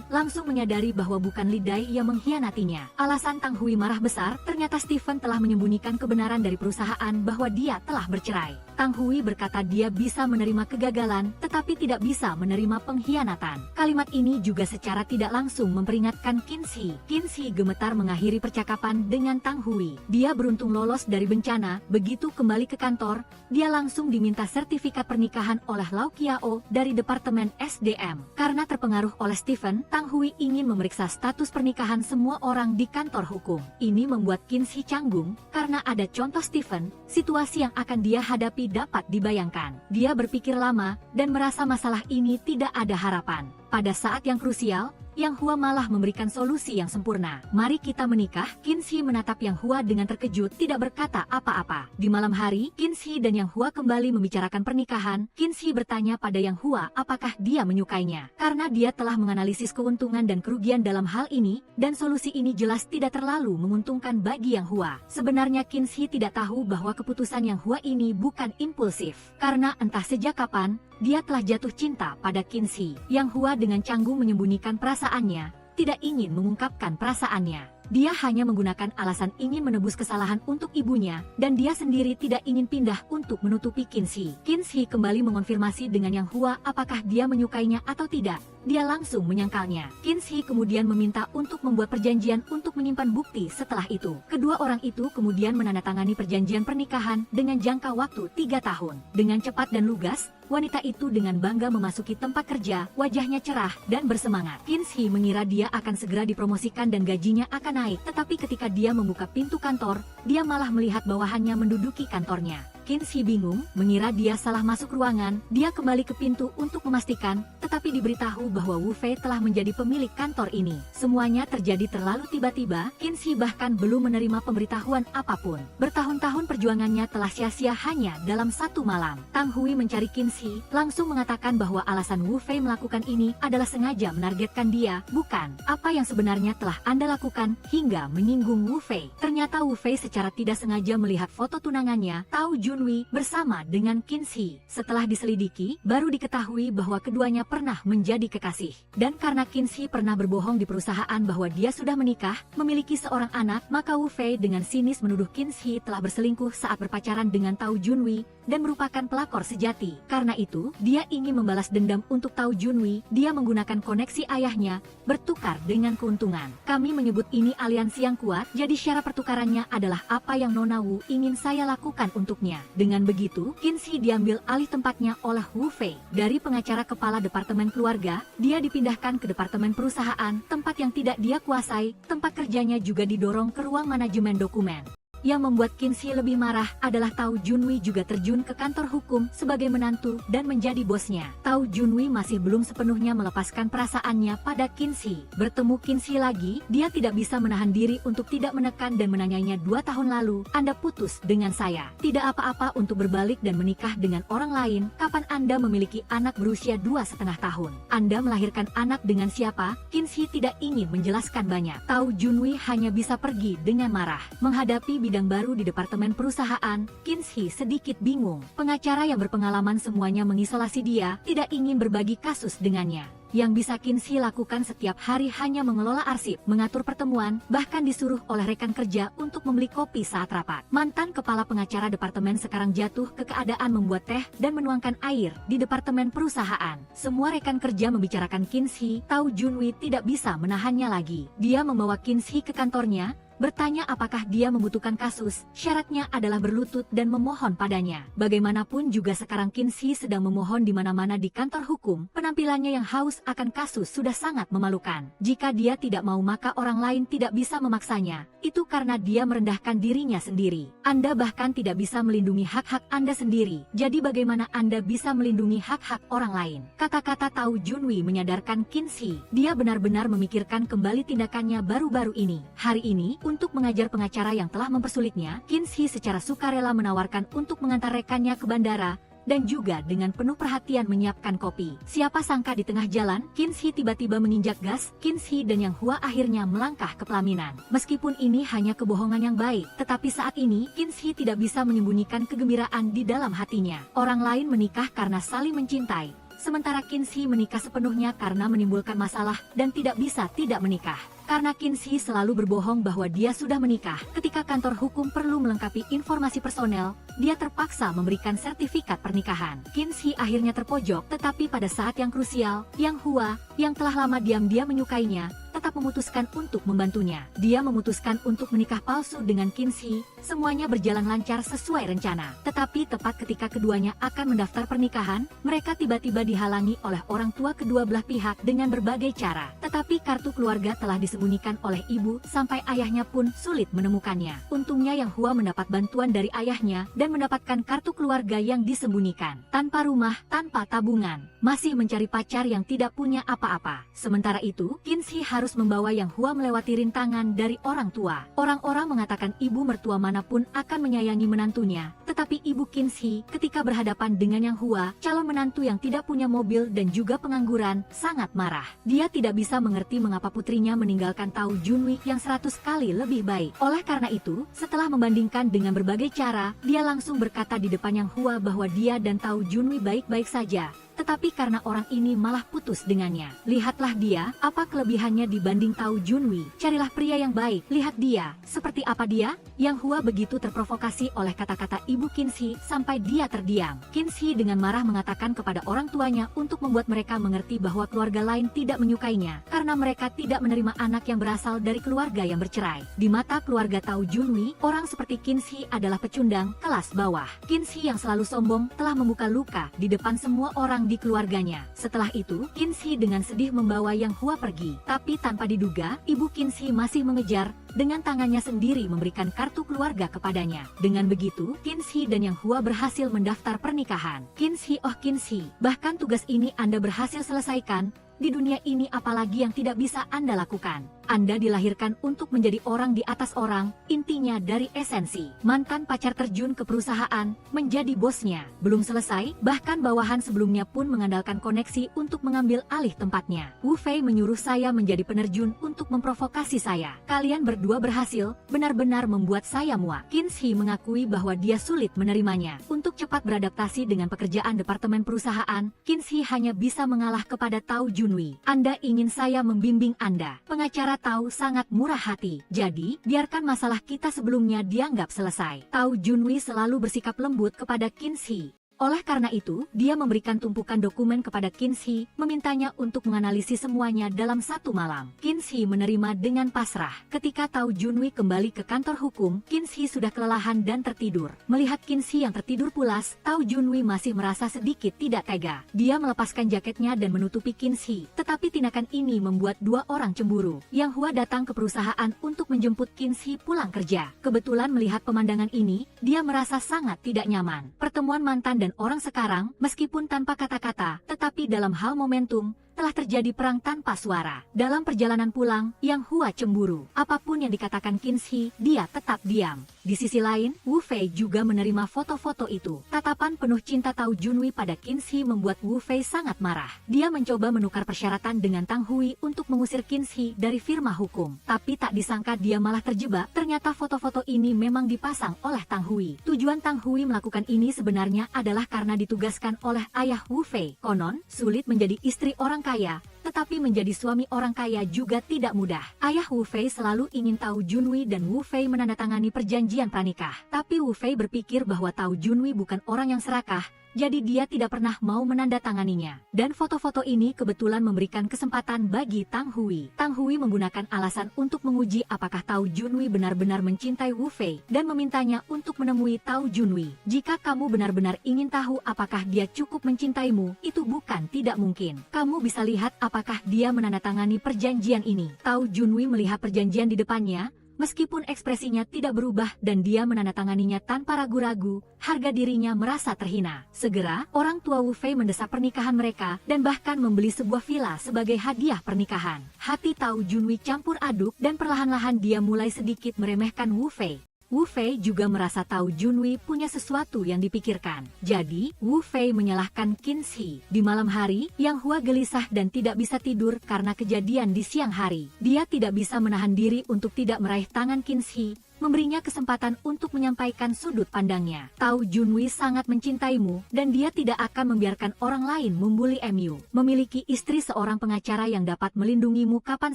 langsung menyadari bahwa bukan Li Dai yang mengkhianatinya. Alasan Tang Hui marah besar, ternyata Stephen telah menyembunyikan kebenaran dari perusahaan bahwa dia telah bercerai. Tang Hui berkata dia bisa menerima kegagalan, tetapi tidak bisa menerima pengkhianatan. Kalimat ini juga secara tidak langsung memperingatkan Qin Shi. Qin Shi gemetar mengakhiri percakapan dengan Tang Hui. Dia beruntung lolos dari bencana. Begitu kembali ke kantor, dia langsung diminta sertifikat pernikahan oleh Lau Qiao dari Departemen SDM. Karena terpengaruh oleh Stephen, Tang Hui ingin memeriksa status pernikahan semua orang di kantor hukum. Ini membuat Qin Shi canggung, karena ada contoh Stephen, situasi yang akan dia hadapi dapat dibayangkan. Dia berpikir lama, dan merasa masalah ini tidak ada harapan. Pada saat yang krusial, Yang Hua malah memberikan solusi yang sempurna. Mari kita menikah. Qin Shi menatap Yang Hua dengan terkejut, tidak berkata apa-apa. Di malam hari, Qin Shi dan Yang Hua kembali membicarakan pernikahan. Qin Shi bertanya pada Yang Hua apakah dia menyukainya. Karena dia telah menganalisis keuntungan dan kerugian dalam hal ini, dan solusi ini jelas tidak terlalu menguntungkan bagi Yang Hua. Sebenarnya Qin Shi tidak tahu bahwa keputusan Yang Hua ini bukan impulsif. Karena entah sejak kapan, dia telah jatuh cinta pada Qin Shi. Yang Hua dengan canggung menyembunyikan perasaannya, tidak ingin mengungkapkan perasaannya. Dia hanya menggunakan alasan ingin menebus kesalahan untuk ibunya, dan dia sendiri tidak ingin pindah untuk menutupi Kinsey. Kinsey kembali mengonfirmasi dengan Yang Hua apakah dia menyukainya atau tidak. Dia langsung menyangkalnya. Kinsey kemudian meminta untuk membuat perjanjian untuk menyimpan bukti setelah itu. Kedua orang itu kemudian menandatangani perjanjian pernikahan dengan jangka waktu 3 tahun. Dengan cepat dan lugas, wanita itu dengan bangga memasuki tempat kerja, wajahnya cerah dan bersemangat. Kinsey mengira dia akan segera dipromosikan dan gajinya akan naik, tetapi ketika dia membuka pintu kantor, dia malah melihat bawahannya menduduki kantornya. Kinsey bingung, mengira dia salah masuk ruangan. Dia kembali ke pintu untuk memastikan, tetapi diberitahu bahwa Wu Fei telah menjadi pemilik kantor ini. Semuanya terjadi terlalu tiba-tiba, Kinsey bahkan belum menerima pemberitahuan apapun. Bertahun-tahun perjuangannya telah sia-sia hanya dalam satu malam. Tang Hui mencari Kinsey, langsung mengatakan bahwa alasan Wu Fei melakukan ini adalah sengaja menargetkan dia, bukan apa yang sebenarnya telah Anda lakukan hingga menyinggung Wu Fei. Ternyata Wu Fei secara tidak sengaja melihat foto tunangannya, Tao Junwi, bersama dengan Kinsey. Setelah diselidiki, baru diketahui bahwa keduanya pernah menjadi kekasih. Dan karena Kinsey pernah berbohong di perusahaan bahwa dia sudah menikah, memiliki seorang anak, maka Wu Fei dengan sinis menuduh Kinsey telah berselingkuh saat berpacaran dengan Tao Junwi dan merupakan pelakor sejati. Karena itu, dia ingin membalas dendam untuk Tao Junwi. Dia menggunakan koneksi ayahnya, bertukar dengan keuntungan. Kami menyebut ini aliansi yang kuat, jadi syarat pertukarannya adalah apa yang Nona Wu ingin saya lakukan untuknya. Dengan begitu, Kinsey diambil alih tempatnya oleh Wu Fei. Dari pengacara kepala departemen keluarga, dia dipindahkan ke departemen perusahaan, tempat yang tidak dia kuasai. Tempat kerjanya juga didorong ke ruang manajemen dokumen. Yang membuat Kinsey lebih marah adalah Tao Junwi juga terjun ke kantor hukum sebagai menantu dan menjadi bosnya. Tao Junwi masih belum sepenuhnya melepaskan perasaannya pada Kinsey. Bertemu Kinsey lagi, dia tidak bisa menahan diri untuk tidak menekan dan menanyanya 2 tahun lalu, Anda putus dengan saya. Tidak apa-apa untuk berbalik dan menikah dengan orang lain. Kapan Anda memiliki anak berusia 2,5 tahun? Anda melahirkan anak dengan siapa? Kinsey tidak ingin menjelaskan banyak. Tao Junwi hanya bisa pergi dengan marah. Menghadapi bidang baru di departemen perusahaan, Kinsey sedikit bingung. Pengacara yang berpengalaman semuanya mengisolasi dia, tidak ingin berbagi kasus dengannya. Yang bisa Kinsey lakukan setiap hari hanya mengelola arsip, mengatur pertemuan, bahkan disuruh oleh rekan kerja untuk membeli kopi saat rapat. Mantan kepala pengacara departemen sekarang jatuh ke keadaan membuat teh dan menuangkan air di departemen perusahaan. Semua rekan kerja membicarakan Kinsey. Tao Junwi tidak bisa menahannya lagi. Dia membawa Kinsey ke kantornya, bertanya apakah dia membutuhkan kasus. Syaratnya adalah berlutut dan memohon padanya. Bagaimanapun juga sekarang Kinsey sedang memohon di mana-mana di kantor hukum. Penampilannya yang haus akan kasus sudah sangat memalukan. Jika dia tidak mau maka orang lain tidak bisa memaksanya. Itu karena dia merendahkan dirinya sendiri. Anda bahkan tidak bisa melindungi hak-hak Anda sendiri. Jadi bagaimana Anda bisa melindungi hak-hak orang lain? Kata-kata Tao Junwi menyadarkan Kinsey. Dia benar-benar memikirkan kembali tindakannya baru-baru ini. Hari ini, untuk mengajar pengacara yang telah mempersulitnya, Kinsey secara sukarela menawarkan untuk mengantar rekannya ke bandara, dan juga dengan penuh perhatian menyiapkan kopi. Siapa sangka di tengah jalan, Kinsey tiba-tiba menginjak gas. Kinsey dan Yang Hua akhirnya melangkah ke pelaminan. Meskipun ini hanya kebohongan yang baik, tetapi saat ini, Kinsey tidak bisa menyembunyikan kegembiraan di dalam hatinya. Orang lain menikah karena saling mencintai, sementara Kinsey menikah sepenuhnya karena menimbulkan masalah dan tidak bisa tidak menikah. Karena Kinsey selalu berbohong bahwa dia sudah menikah, ketika kantor hukum perlu melengkapi informasi personel, dia terpaksa memberikan sertifikat pernikahan. Kinsey akhirnya terpojok, tetapi pada saat yang krusial, Yang Hua, yang telah lama diam-diam menyukainya, tetap memutuskan untuk membantunya. Dia memutuskan untuk menikah palsu dengan Kinsey. Semuanya berjalan lancar sesuai rencana. Tetapi tepat ketika keduanya akan mendaftar pernikahan, mereka tiba-tiba dihalangi oleh orang tua kedua belah pihak dengan berbagai cara. Tetapi kartu keluarga telah disembunyikan oleh ibu, sampai ayahnya pun sulit menemukannya. Untungnya Yang Hua mendapat bantuan dari ayahnya dan mendapatkan kartu keluarga yang disembunyikan. Tanpa rumah, tanpa tabungan, masih mencari pacar yang tidak punya apa-apa. Sementara itu, Kinsey harus membawa Yang Hua melewati rintangan dari orang tua. Orang-orang mengatakan ibu mertua manapun akan menyayangi menantunya, tetapi ibu Kinsey ketika berhadapan dengan Yang Hua, calon menantu yang tidak punya mobil dan juga pengangguran, sangat marah. Dia tidak bisa mengerti mengapa putrinya meninggalkan Tao Junwi yang 100 kali lebih baik. Oleh karena itu, setelah membandingkan dengan berbagai cara, dia langsung berkata di depan Yang Hua bahwa dia dan Tao Junwi baik-baik saja. tetapi karena orang ini malah putus dengannya. Lihatlah dia, apa kelebihannya dibanding Tao Junwi. Carilah pria yang baik, lihat dia, seperti apa dia? Yang Hua begitu terprovokasi oleh kata-kata ibu Qinshi sampai dia terdiam. Qinshi dengan marah mengatakan kepada orang tuanya untuk membuat mereka mengerti bahwa keluarga lain tidak menyukainya, karena mereka tidak menerima anak yang berasal dari keluarga yang bercerai. Di mata keluarga Tao Junwi, orang seperti Qinshi adalah pecundang kelas bawah. Qinshi yang selalu sombong telah membuka luka di depan semua orang di keluarganya. Setelah itu, Qinshi dengan sedih membawa Yang Hua pergi. Tapi tanpa diduga, ibu Qinshi masih mengejar, dengan tangannya sendiri memberikan kartu keluarga kepadanya. Dengan begitu, Qinshi dan Yang Hua berhasil mendaftar pernikahan. Qinshi, oh Qinshi, bahkan tugas ini Anda berhasil selesaikan. Di dunia ini apalagi yang tidak bisa Anda lakukan? Anda dilahirkan untuk menjadi orang di atas orang, intinya dari esensi. Mantan pacar terjun ke perusahaan, menjadi bosnya. Belum selesai, bahkan bawahan sebelumnya pun mengandalkan koneksi untuk mengambil alih tempatnya. Wu Fei menyuruh saya menjadi penerjun untuk memprovokasi saya. Kalian berdua berhasil, benar-benar membuat saya muak. Qinshi mengakui bahwa dia sulit menerimanya. Untuk cepat beradaptasi dengan pekerjaan departemen perusahaan, Qinshi hanya bisa mengalah kepada Tao Junwi. Anda ingin saya membimbing Anda. Pengacara Tao sangat murah hati, jadi biarkan masalah kita sebelumnya dianggap selesai. Tao Junwi selalu bersikap lembut kepada Qinshi. Oleh karena itu, dia memberikan tumpukan dokumen kepada Qinshi, memintanya untuk menganalisis semuanya dalam satu malam. Qinshi menerima dengan pasrah. Ketika Tao Junwi kembali ke kantor hukum, Qinshi sudah kelelahan dan tertidur. Melihat Qinshi yang tertidur pulas, Tao Junwi masih merasa sedikit tidak tega. Dia melepaskan jaketnya dan menutupi Qinshi. Tetapi tindakan ini membuat dua orang cemburu. Yang Hua datang ke perusahaan untuk menjemput Qinshi pulang kerja. Kebetulan melihat pemandangan ini, dia merasa sangat tidak nyaman. Pertemuan mantan dan orang sekarang, meskipun tanpa kata-kata, tetapi dalam hal momentum, telah terjadi perang tanpa suara. Dalam perjalanan pulang, Yang Hua cemburu. Apapun yang dikatakan Qinshi, dia tetap diam. Di sisi lain, Wu Fei juga menerima foto-foto itu. Tatapan penuh cinta Tao Junwi pada Qinshi membuat Wu Fei sangat marah. Dia mencoba menukar persyaratan dengan Tang Hui untuk mengusir Qinshi dari firma hukum. Tapi tak disangka dia malah terjebak. Ternyata foto-foto ini memang dipasang oleh Tang Hui. Tujuan Tang Hui melakukan ini sebenarnya adalah karena ditugaskan oleh ayah Wu Fei. Konon, sulit menjadi istri orang kaya, tetapi menjadi suami orang kaya juga tidak mudah. Ayah Wu Fei selalu ingin Tao Junwi dan Wu Fei menandatangani perjanjian pranikah. Tapi Wu Fei berpikir bahwa Tao Junwi bukan orang yang serakah, jadi dia tidak pernah mau menandatanganinya. Dan foto-foto ini kebetulan memberikan kesempatan bagi Tang Hui. Tang Hui menggunakan alasan untuk menguji apakah Tao Junwi benar-benar mencintai Wu Fei dan memintanya untuk menemui Tao Junwi. Jika kamu benar-benar ingin tahu apakah dia cukup mencintaimu, itu bukan tidak mungkin. Kamu bisa lihat apakah dia menandatangani perjanjian ini. Tao Junwi melihat perjanjian di depannya. Meskipun ekspresinya tidak berubah dan dia menandatanganinya tanpa ragu-ragu, harga dirinya merasa terhina. Segera, orang tua Wu Fei mendesak pernikahan mereka dan bahkan membeli sebuah villa sebagai hadiah pernikahan. Hati Tao Junwi campur aduk dan perlahan-lahan dia mulai sedikit meremehkan Wu Fei. Wu Fei juga merasa Tao Junwi punya sesuatu yang dipikirkan. Jadi, Wu Fei menyalahkan Qinshi. Di malam hari, Yang Hua gelisah dan tidak bisa tidur karena kejadian di siang hari. Dia tidak bisa menahan diri untuk tidak meraih tangan Qinshi, memberinya kesempatan untuk menyampaikan sudut pandangnya. Tao Junwi sangat mencintaimu, dan dia tidak akan membiarkan orang lain membuli MU. Memiliki istri seorang pengacara yang dapat melindungimu kapan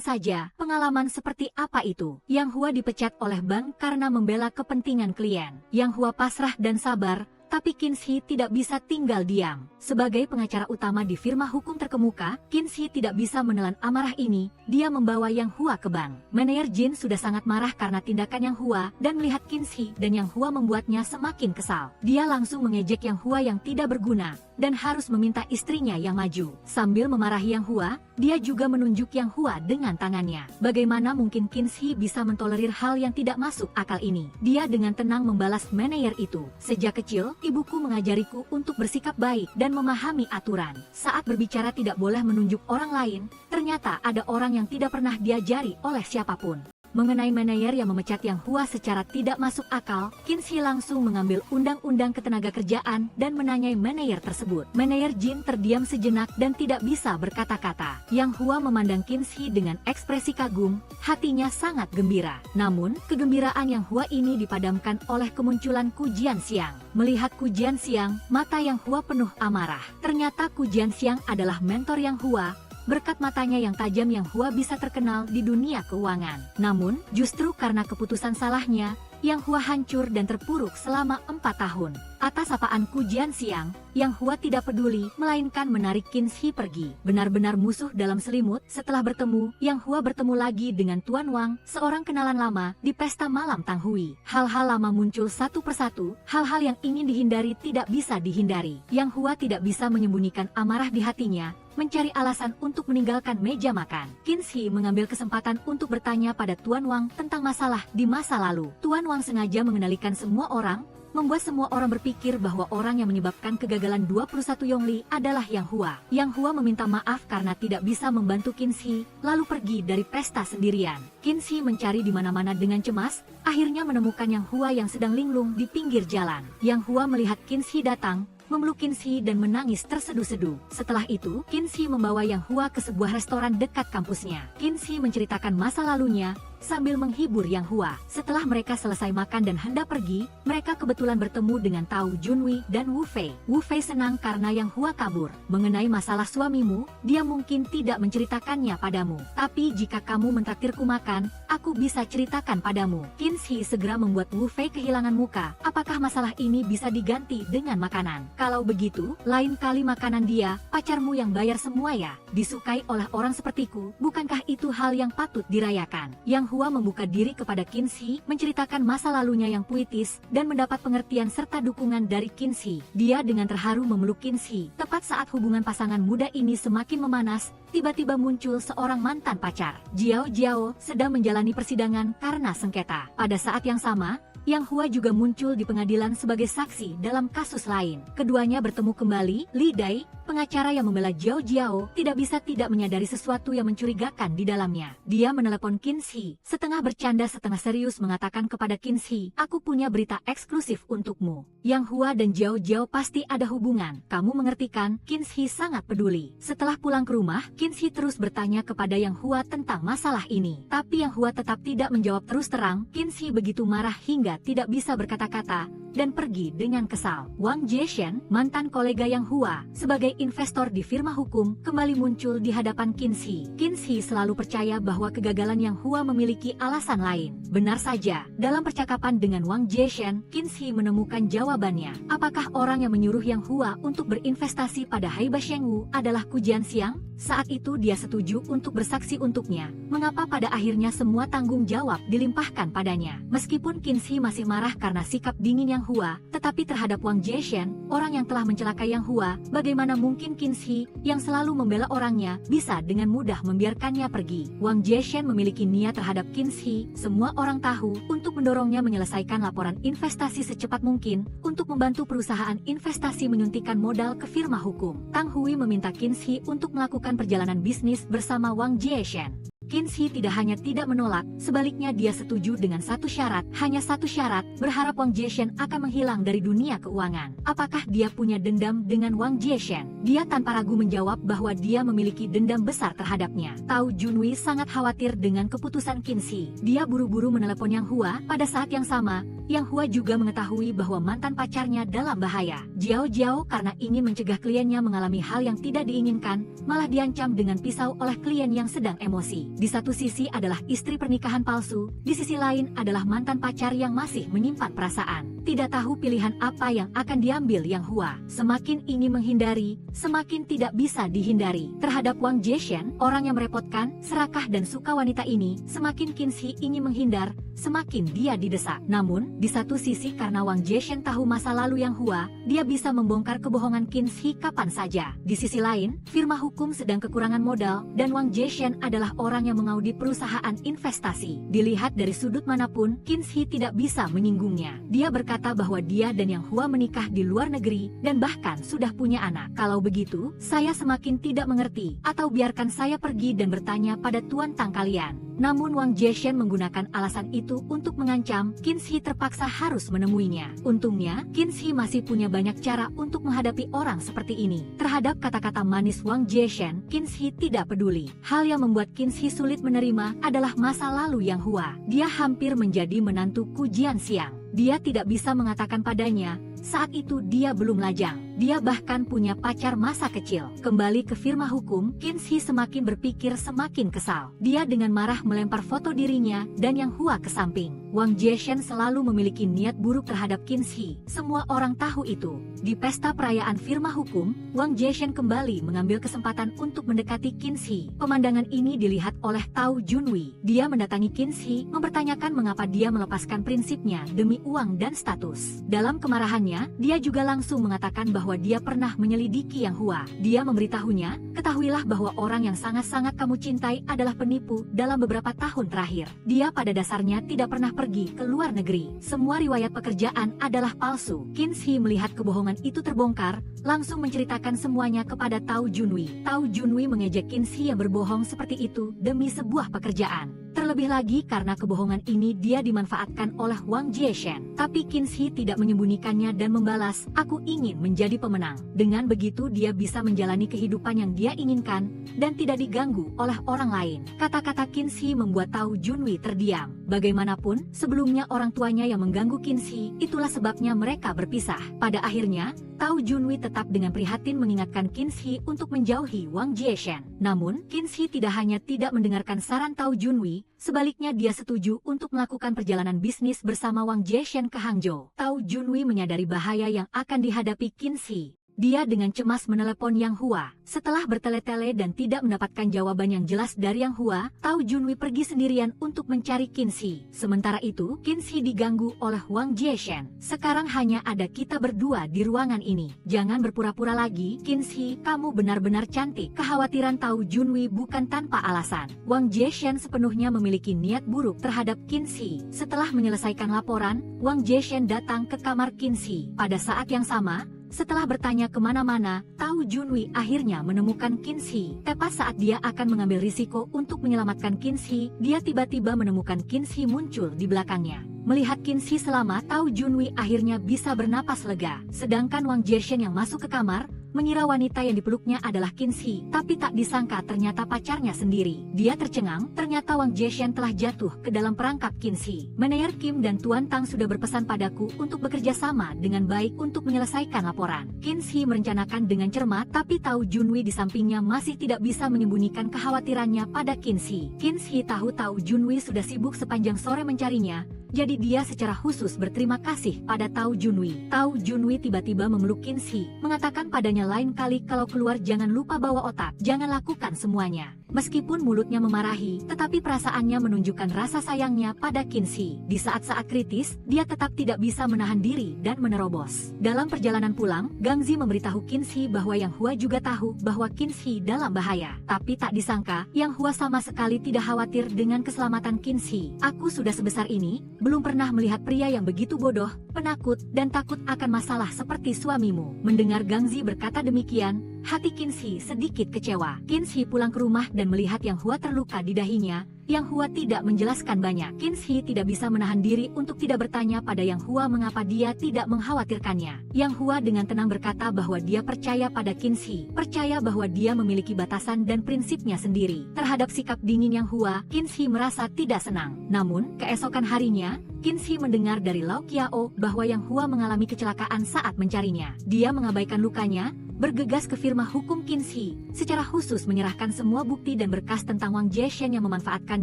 saja, pengalaman seperti apa itu? Yang Hua dipecat oleh bank karena membela kepentingan klien. Yang Hua pasrah dan sabar, tapi Qinshi tidak bisa tinggal diam. Sebagai pengacara utama di firma hukum terkemuka, Qinshi tidak bisa menelan amarah ini. Dia membawa Yang Hua ke bank. Manajer Jin sudah sangat marah karena tindakan Yang Hua dan melihat Qinshi dan Yang Hua membuatnya semakin kesal. Dia langsung mengejek Yang Hua yang tidak berguna dan harus meminta istrinya yang maju. Sambil memarahi Yang Hua, dia juga menunjuk Yang Hua dengan tangannya. Bagaimana mungkin Qinshi bisa mentolerir hal yang tidak masuk akal ini? Dia dengan tenang membalas manajer itu. Sejak kecil, ibuku mengajariku untuk bersikap baik dan memahami aturan. Saat berbicara tidak boleh menunjuk orang lain, ternyata ada orang yang tidak pernah diajari oleh siapapun. Mengenai manajer yang memecat Yang Hua secara tidak masuk akal, Qin Shi langsung mengambil undang-undang ketenagakerjaan dan menanyai manajer tersebut. Manajer Jin terdiam sejenak dan tidak bisa berkata-kata. Yang Hua memandang Qin Shi dengan ekspresi kagum, hatinya sangat gembira. Namun, kegembiraan Yang Hua ini dipadamkan oleh kemunculan Ku Jianxiang. Melihat Ku Jianxiang, mata Yang Hua penuh amarah. Ternyata Ku Jianxiang adalah mentor Yang Hua. Berkat matanya yang tajam, Yang Hua bisa terkenal di dunia keuangan. Namun, justru karena keputusan salahnya, Yang Hua hancur dan terpuruk selama 4 tahun. Atas sapaan Ku Jianxiang, Yang Hua tidak peduli, melainkan menarik Qin Shi pergi. Benar-benar musuh dalam selimut. Setelah bertemu, Yang Hua bertemu lagi dengan Tuan Wang, seorang kenalan lama, di pesta malam Tang Hui. Hal-hal lama muncul satu persatu, hal-hal yang ingin dihindari tidak bisa dihindari. Yang Hua tidak bisa menyembunyikan amarah di hatinya, mencari alasan untuk meninggalkan meja makan. Qin Shi mengambil kesempatan untuk bertanya pada Tuan Wang tentang masalah di masa lalu. Tuan Wang sengaja mengendalikan semua orang, membuat semua orang berpikir bahwa orang yang menyebabkan kegagalan 21 Yongli adalah Yang Hua. Yang Hua meminta maaf karena tidak bisa membantu Qin Shi, lalu pergi dari pesta sendirian. Qin Shi mencari di mana-mana dengan cemas, akhirnya menemukan Yang Hua yang sedang linglung di pinggir jalan. Yang Hua melihat Qin Shi datang, memeluk Qin Shi dan menangis terseduh-seduh. Setelah itu, Qin Shi membawa Yang Hua ke sebuah restoran dekat kampusnya. Qin Shi menceritakan masa lalunya, sambil menghibur Yang Hua. Setelah mereka selesai makan dan hendak pergi, mereka kebetulan bertemu dengan Tao Junwei dan Wu Fei. Wu Fei senang karena Yang Hua kabur. Mengenai masalah suamimu, dia mungkin tidak menceritakannya padamu. Tapi jika kamu mentraktirku makan, aku bisa ceritakan padamu. Qin Shi segera membuat Wu Fei kehilangan muka. Apakah masalah ini bisa diganti dengan makanan? Kalau begitu, lain kali makanan dia, pacarmu yang bayar semua ya. Disukai oleh orang sepertiku, bukankah itu hal yang patut dirayakan? Yang Hua membuka diri kepada Qin Shi, menceritakan masa lalunya yang puitis, dan mendapat pengertian serta dukungan dari Qin Shi. Dia dengan terharu memeluk Qin Shi. Tepat saat hubungan pasangan muda ini semakin memanas, tiba-tiba muncul seorang mantan pacar. Jiao Jiao sedang menjalani persidangan karena sengketa. Pada saat yang sama, Yang Hua juga muncul di pengadilan sebagai saksi dalam kasus lain. Keduanya bertemu kembali. Li Dai, pengacara yang membela Jiao Jiao, tidak bisa tidak menyadari sesuatu yang mencurigakan di dalamnya. Dia menelepon Qin Shi, setengah bercanda setengah serius mengatakan kepada Qin Shi, "Aku punya berita eksklusif untukmu. Yang Hua dan Jiao Jiao pasti ada hubungan. Kamu mengerti kan?" Qin Shi sangat peduli. Setelah pulang ke rumah, Qin Shi terus bertanya kepada Yang Hua tentang masalah ini. Tapi Yang Hua tetap tidak menjawab terus terang. Qin Shi begitu marah hingga tidak bisa berkata-kata, dan pergi dengan kesal. Wang Jieshen, mantan kolega Yang Hua, sebagai investor di firma hukum, kembali muncul di hadapan Qin Shi. Qin Shi selalu percaya bahwa kegagalan Yang Hua memiliki alasan lain. Benar saja, dalam percakapan dengan Wang Jieshen, Qin Shi menemukan jawabannya. Apakah orang yang menyuruh Yang Hua untuk berinvestasi pada Haiba Shengwu adalah Ku Jianxiang? Saat itu dia setuju untuk bersaksi untuknya. Mengapa pada akhirnya semua tanggung jawab dilimpahkan padanya? Meskipun Qin Shi masih marah karena sikap dingin Yang Hua, tetapi terhadap Wang Jieshen, orang yang telah mencelakai Yang Hua, bagaimana mungkin Qin Shi, yang selalu membela orangnya, bisa dengan mudah membiarkannya pergi? Wang Jieshen memiliki niat terhadap Qin Shi, semua orang tahu, untuk mendorongnya menyelesaikan laporan investasi secepat mungkin, untuk membantu perusahaan investasi menyuntikkan modal ke firma hukum. Tang Hui meminta Qin Shi untuk melakukan perjalanan bisnis bersama Wang Jieshen. Qin Shi tidak hanya tidak menolak, sebaliknya dia setuju dengan satu syarat, hanya satu syarat, berharap Wang Jieshen akan menghilang dari dunia keuangan. Apakah dia punya dendam dengan Wang Jieshen? Dia tanpa ragu menjawab bahwa dia memiliki dendam besar terhadapnya. Tao Junwei sangat khawatir dengan keputusan Qin Shi. Dia buru-buru menelepon Yang Hua. Pada saat yang sama, Yang Hua juga mengetahui bahwa mantan pacarnya dalam bahaya. Jiao Jiao karena ingin mencegah kliennya mengalami hal yang tidak diinginkan, malah diancam dengan pisau oleh klien yang sedang emosi. Di satu sisi adalah istri pernikahan palsu, di sisi lain adalah mantan pacar yang masih menyimpan perasaan. Tidak tahu pilihan apa yang akan diambil Yang Hua. Semakin ingin menghindari, semakin tidak bisa dihindari. Terhadap Wang Jieshen, orang yang merepotkan, serakah dan suka wanita ini, semakin Qin Shi ingin menghindar, semakin dia didesak. Namun, di satu sisi karena Wang Jieshen tahu masa lalu Yang Hua, dia bisa membongkar kebohongan Qin Shi kapan saja. Di sisi lain, firma hukum sedang kekurangan modal, dan Wang Jieshen adalah orang hanya mengaudit perusahaan investasi. Dilihat dari sudut manapun, Qin Shi tidak bisa menyinggungnya. Dia berkata bahwa dia dan Yang Hua menikah di luar negeri dan bahkan sudah punya anak. Kalau begitu, saya semakin tidak mengerti. Atau biarkan saya pergi dan bertanya pada Tuan Tang kalian. Namun Wang Jieshen menggunakan alasan itu untuk mengancam. Qin Shi terpaksa harus menemuinya. Untungnya, Qin Shi masih punya banyak cara untuk menghadapi orang seperti ini. Terhadap kata-kata manis Wang Jieshen, Qin Shi tidak peduli. Hal yang membuat Qin Shi sulit menerima adalah masa lalu Yang Hua. Dia hampir menjadi menantu Ku Jianxiang. Dia tidak bisa mengatakan padanya, saat itu dia belum lajang. Dia bahkan punya pacar masa kecil. Kembali ke firma hukum, Qin Shi semakin berpikir semakin kesal. Dia dengan marah melempar foto dirinya dan Yang Hua ke samping. Wang Jieshen selalu memiliki niat buruk terhadap Qin Shi. Semua orang tahu itu. Di pesta perayaan firma hukum, Wang Jieshen kembali mengambil kesempatan untuk mendekati Qin Shi. Pemandangan ini dilihat oleh Tao Junwei. Dia mendatangi Qin Shi, mempertanyakan mengapa dia melepaskan prinsipnya demi uang dan status. Dalam kemarahannya, dia juga langsung mengatakan bahwa dia pernah menyelidiki Yang Hua. Dia memberitahunya, ketahuilah bahwa orang yang sangat-sangat kamu cintai adalah penipu dalam beberapa tahun terakhir. Dia pada dasarnya tidak pernah pergi ke luar negeri. Semua riwayat pekerjaan adalah palsu. Qin Shi melihat kebohongan itu terbongkar, langsung menceritakan semuanya kepada Tao Junwei. Tao Junwei mengejek Qin Shi yang berbohong seperti itu demi sebuah pekerjaan. Terlebih lagi karena kebohongan ini dia dimanfaatkan oleh Wang Jieshen. Tapi Qin Shi tidak menyembunyikannya dan membalas, aku ingin menjadi pemenang. Dengan begitu dia bisa menjalani kehidupan yang dia inginkan dan tidak diganggu oleh orang lain. Kata-kata Qin Shi membuat Tao Junwei terdiam. Bagaimanapun, sebelumnya orang tuanya yang mengganggu Qin Shi, itulah sebabnya mereka berpisah. Pada akhirnya, Tao Junwei tetap dengan prihatin mengingatkan Qin Shi untuk menjauhi Wang Jieshen. Namun, Qin Shi tidak hanya tidak mendengarkan saran Tao Junwei, sebaliknya dia setuju untuk melakukan perjalanan bisnis bersama Wang Jieshen ke Hangzhou. Tao Junwei menyadari bahaya yang akan dihadapi Qin Shi. Dia dengan cemas menelepon Yang Hua. Setelah bertele-tele dan tidak mendapatkan jawaban yang jelas dari Yang Hua, Tao Junwei pergi sendirian untuk mencari Qin Shi. Sementara itu, Qin Shi diganggu oleh Wang Jieshen. Sekarang hanya ada kita berdua di ruangan ini. Jangan berpura-pura lagi, Qin Shi, kamu benar-benar cantik. Kekhawatiran Tao Junwei bukan tanpa alasan. Wang Jieshen sepenuhnya memiliki niat buruk terhadap Qin Shi. Setelah menyelesaikan laporan, Wang Jieshen datang ke kamar Qin Shi. Pada saat yang sama, setelah bertanya kemana-mana, Tao Junwei akhirnya menemukan Qin Shi. Tepat saat dia akan mengambil risiko untuk menyelamatkan Qin Shi, dia tiba-tiba menemukan Qin Shi muncul di belakangnya. Melihat Qin Shi selamat, Tao Junwei akhirnya bisa bernapas lega. Sedangkan Wang Jieshen yang masuk ke kamar, mengira wanita yang dipeluknya adalah Qin Shi, tapi tak disangka ternyata pacarnya sendiri. Dia tercengang, ternyata Wang Jieshen telah jatuh ke dalam perangkap Qin Shi. Manajer Kim dan Tuan Tang sudah berpesan padaku untuk bekerja sama dengan baik untuk menyelesaikan laporan. Qin Shi merencanakan dengan cermat, tapi Tao Junwei di sampingnya masih tidak bisa menyembunyikan kekhawatirannya pada Qin Shi. Qin Shi tahu Tao Junwei sudah sibuk sepanjang sore mencarinya, jadi dia secara khusus berterima kasih pada Tao Junwei. Tao Junwei tiba-tiba memeluk Qin Shi, mengatakan padanya lain kali kalau keluar jangan lupa bawa otak, jangan lakukan semuanya. Meskipun mulutnya memarahi, tetapi perasaannya menunjukkan rasa sayangnya pada Qin Shi. Di saat-saat kritis, dia tetap tidak bisa menahan diri dan menerobos. Dalam perjalanan pulang, Gang Zi memberitahu Qin Shi bahwa Yang Hua juga tahu bahwa Qin Shi dalam bahaya. Tapi tak disangka, Yang Hua sama sekali tidak khawatir dengan keselamatan Qin Shi. Aku sudah sebesar ini, belum pernah melihat pria yang begitu bodoh, penakut, dan takut akan masalah seperti suamimu. Mendengar Gang Zi berkata demikian, hati Qin Shi sedikit kecewa. Qin Shi pulang ke rumah dan melihat Yang Hua terluka di dahinya. Yang Hua tidak menjelaskan banyak. Qin Shi tidak bisa menahan diri untuk tidak bertanya pada Yang Hua mengapa dia tidak mengkhawatirkannya. Yang Hua dengan tenang berkata bahwa dia percaya pada Qin Shi, percaya bahwa dia memiliki batasan dan prinsipnya sendiri. Terhadap sikap dingin Yang Hua, Qin Shi merasa tidak senang. Namun, keesokan harinya, Qin Shi mendengar dari Lau Qiao bahwa Yang Hua mengalami kecelakaan saat mencarinya. Dia mengabaikan lukanya, bergegas ke firma hukum Qin Shi, secara khusus menyerahkan semua bukti dan berkas tentang Wang Jieshen yang memanfaatkan